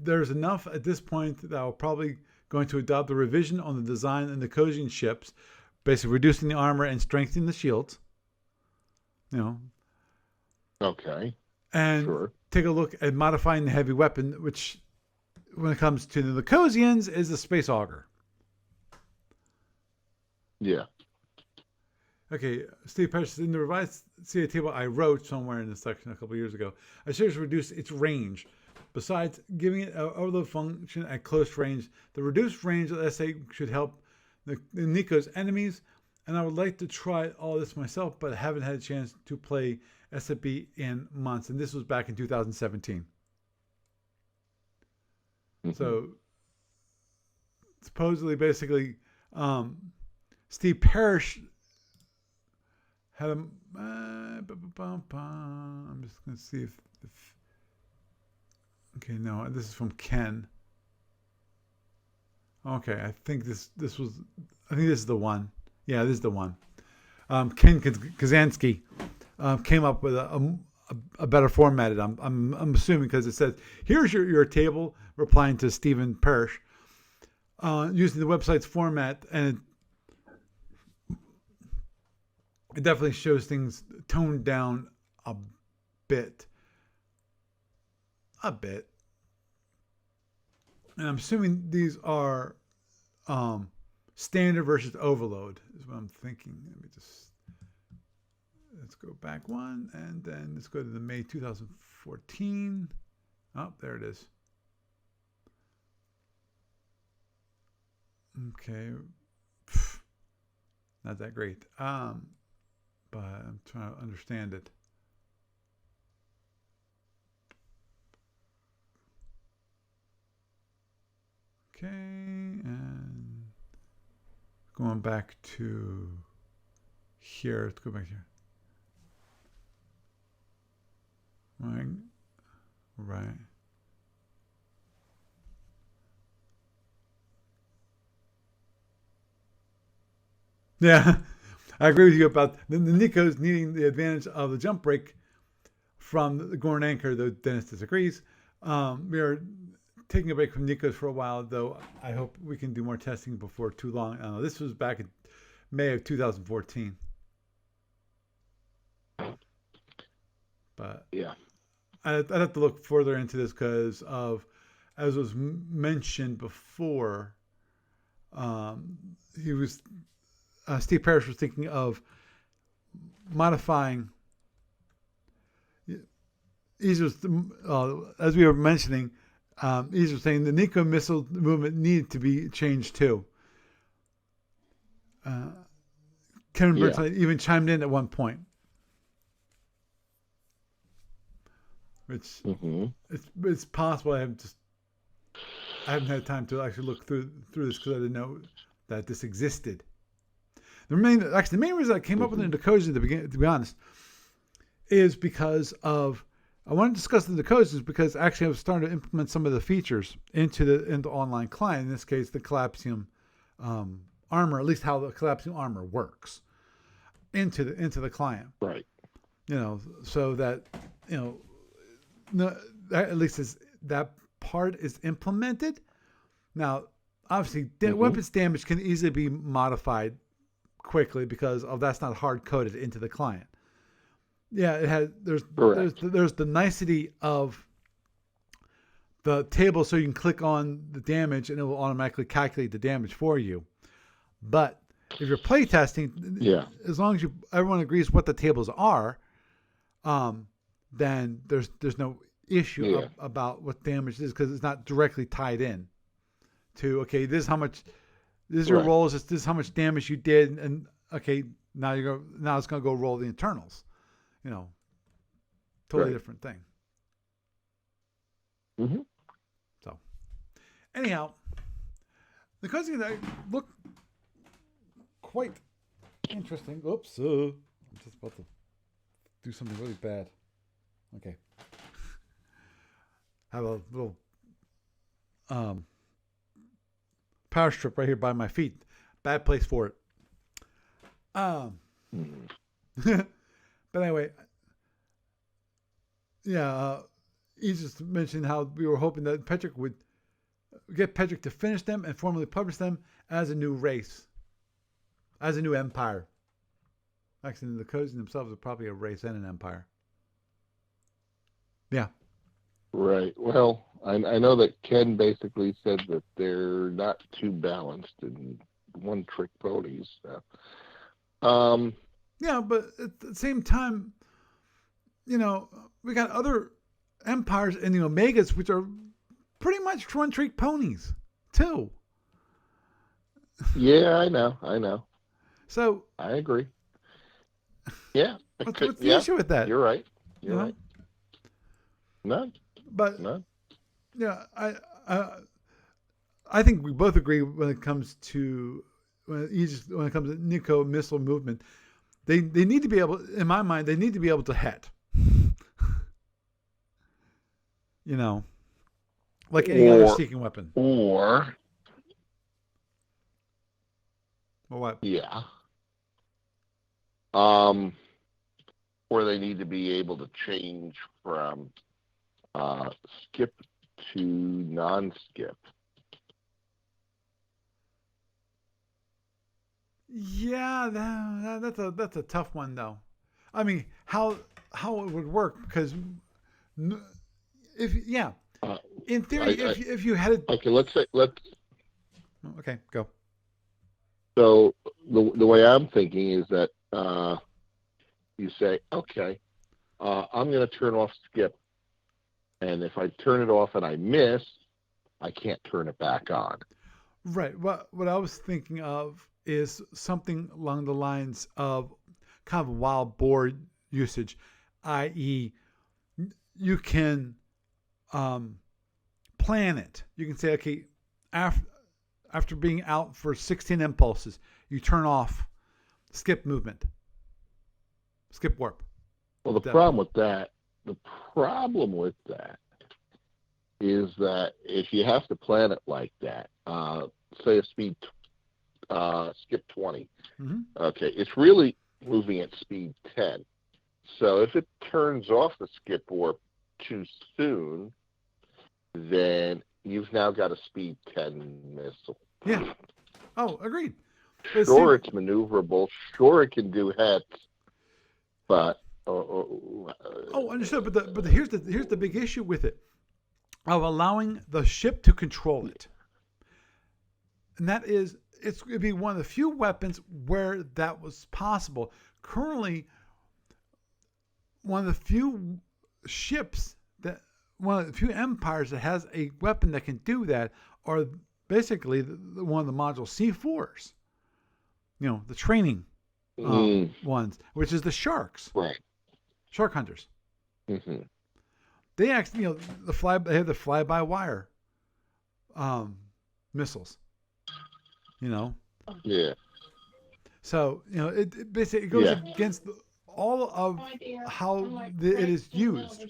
there's enough at this point that we're probably going to adopt a revision on the design and the Nicozian ships, basically reducing the armor and strengthening the shields. Okay. And take a look at modifying the heavy weapon, which, when it comes to the Nicozians, is the space auger. Yeah. Okay, Steve Parrish, in the revised CA table I wrote somewhere in this section a couple of years ago, I should reduce its range. Besides giving it an overload function at close range, the reduced range of SA should help the Nico's enemies, and I would like to try all this myself, but I haven't had a chance to play SFB in months, and this was back in 2017. Mm-hmm. So, supposedly, basically, Steve Parrish had a. I'm just going to see if. Okay, no, this is from Ken. Okay, I think this was. I think this is the one. Yeah, this is the one. Ken Kazansky came up with a better formatted. I'm assuming, because it says here's your table replying to Stephen Parrish using the website's format, and it definitely shows things toned down a bit. And I'm assuming these are standard versus overload is what I'm thinking. Let's go back one, and then let's go to the May 2014. Oh, there it is. Okay. Not that great. But I'm trying to understand it. Okay, and going back to here. Let's go back here. Right. Right. Yeah, I agree with you about the Nico's needing the advantage of the jump break from the Gorn Anchor, though Dennis disagrees. We are taking a break from Nico's for a while, though I hope we can do more testing before too long. This was back in May of 2014. But Yeah. I'd have to look further into this because of, as was mentioned before, he was Steve Parrish was thinking of modifying. Ease was, as we were mentioning, Ease was saying the Nico missile movement needed to be changed too. Kevin Burnside even chimed in at one point. Which it's possible I haven't had time to actually look through this because I didn't know that this existed. The main reason I came up with the Nicozians at the beginning, to be honest, is because of I want to discuss the Nicozians because actually I was starting to implement some of the features into online client. In this case, the Collapsium armor, at least how the Collapsium armor works into the client. Right. So that no, at least that part is implemented. Now, obviously, weapons damage can easily be modified quickly because that's not hard coded into the client. Yeah, it has. There's the nicety of the table, so you can click on the damage and it will automatically calculate the damage for you. But if you're playtesting, as long as everyone agrees what the tables are, then there's no issue about what damage is because it's not directly tied in to this is how much this is your rolls, this is how much damage you did, and now it's gonna go roll the internals. Totally different thing. So anyhow, the cousin that look quite interesting. Oops, I'm just about to do something really bad. Okay. Have a little power strip right here by my feet. Bad place for it. But anyway, he just mentioned how we were hoping that Petrick would get Petrick to finish them and formally publish them as a new race, as a new empire. Actually, the Nicozians themselves are probably a race and an empire. Yeah. Right. Well, I know that Ken basically said that they're not too balanced and one-trick ponies. Yeah, but at the same time, we got other empires in the Omegas, which are pretty much one-trick ponies, too. Yeah, I know. So I agree. Yeah. What's the issue with that? You're right. You're right. None. But none. Yeah, I think we both agree when it comes to Nico missile movement, they need to be able, in my mind, they need to be able to hit. Like any other seeking weapon. Or what? Yeah. Or they need to be able to change from skip to non-skip. Yeah, that's a tough one though. I mean, how it would work because in theory, if you had okay, go. So the way I'm thinking is that you say, okay, I'm going to turn off skip, and if I turn it off and I miss, I can't turn it back on. Right. What I was thinking of is something along the lines of kind of wild board usage, i.e., you can plan it. You can say, okay, after being out for 16 impulses, you turn off skip movement, skip warp. Well, the problem with that the problem with that is that if you have to plan it like that, say a speed skip 20, okay, it's really moving at speed 10. So if it turns off the skip warp too soon, then you've now got a speed 10 missile. Yeah. Oh, agreed. Sure, it's maneuverable. Sure, it can do hets, but understood. But here's the big issue with it, of allowing the ship to control it, and that is it'd be one of the few weapons where that was possible. Currently, one of the few ships one of the few empires that has a weapon that can do that are basically one of the module C4s. The training ones, which is the sharks, right? Shark hunters. Mm-hmm. They actually, they have the fly-by-wire missiles. Yeah. So it basically goes against all of how it is used.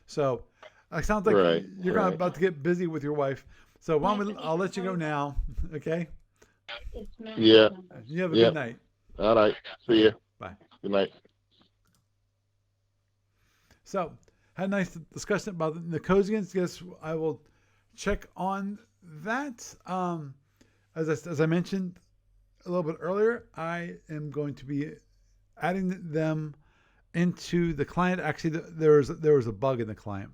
So it sounds like you're about to get busy with your wife. So I'll let you go now. Okay. Yeah. You have a good night. All right. See you. Bye. Good night. So, had a nice discussion about the Nicozians. Yes, I will check on that. As I mentioned a little bit earlier, I am going to be adding them into the client. Actually, there was a bug in the client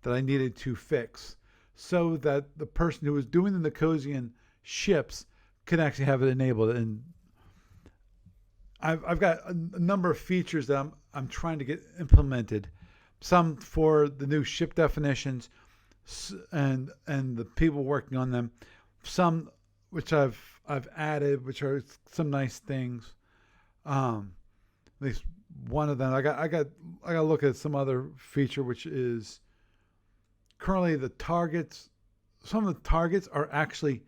that I needed to fix, so that the person who was doing the Nicozian ships can actually have it enabled. And I've got a number of features that I'm trying to get implemented. Some for the new ship definitions, and the people working on them. Some which I've added, which are some nice things. At least one of them. I got to look at some other feature, which is currently the targets. Some of the targets are actually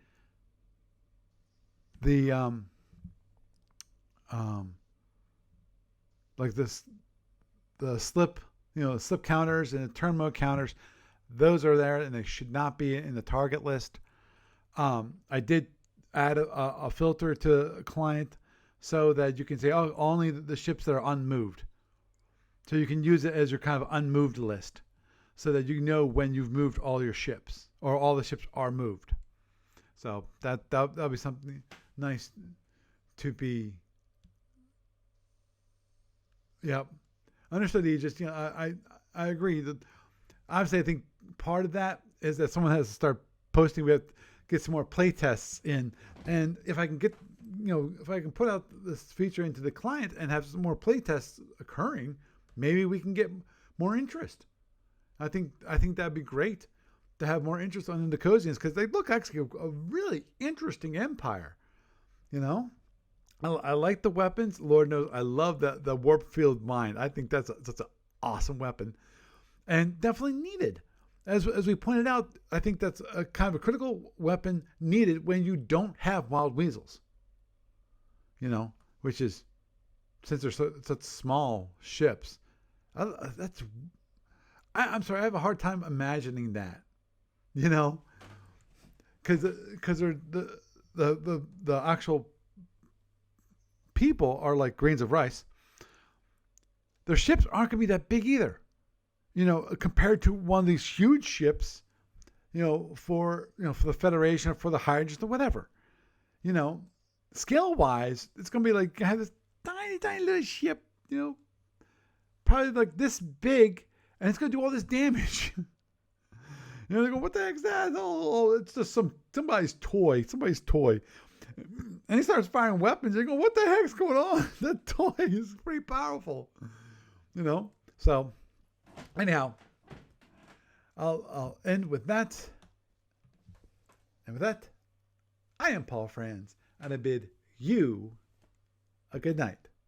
the like this, the slip, slip counters and the turn mode counters. Those are there, and they should not be in the target list. I did add a filter to a client so that you can say, only the ships that are unmoved. So you can use it as your kind of unmoved list, so that you know when you've moved all your ships, or all the ships are moved. So that'll be something nice to be. Yep. Understood. Just I agree that obviously I think part of that is that someone has to start posting. We have to get some more play tests in, and if I can get if I can put out this feature into the client and have some more play tests occurring, maybe we can get more interest. I think that'd be great to have more interest on the Nicozians, because they look actually a really interesting empire. I like the weapons. Lord knows I love the warp field mine. I think that's an awesome weapon, and definitely needed. As we pointed out, I think that's a kind of a critical weapon needed when you don't have wild weasels. Which is, since they're such small ships, I'm sorry, I have a hard time imagining that. Because they're the actual people are like grains of rice. Their ships aren't going to be that big either, compared to one of these huge ships, for the Federation or for the Hydras or whatever. Scale wise, it's going to be like have this tiny little ship, probably like this big, and it's going to do all this damage. They go, what the heck's that? Oh, it's just somebody's toy. And he starts firing weapons. They go, what the heck's going on? That toy is pretty powerful. So anyhow, I'll end with that. And with that, I am Paul Franz, and I bid you a good night.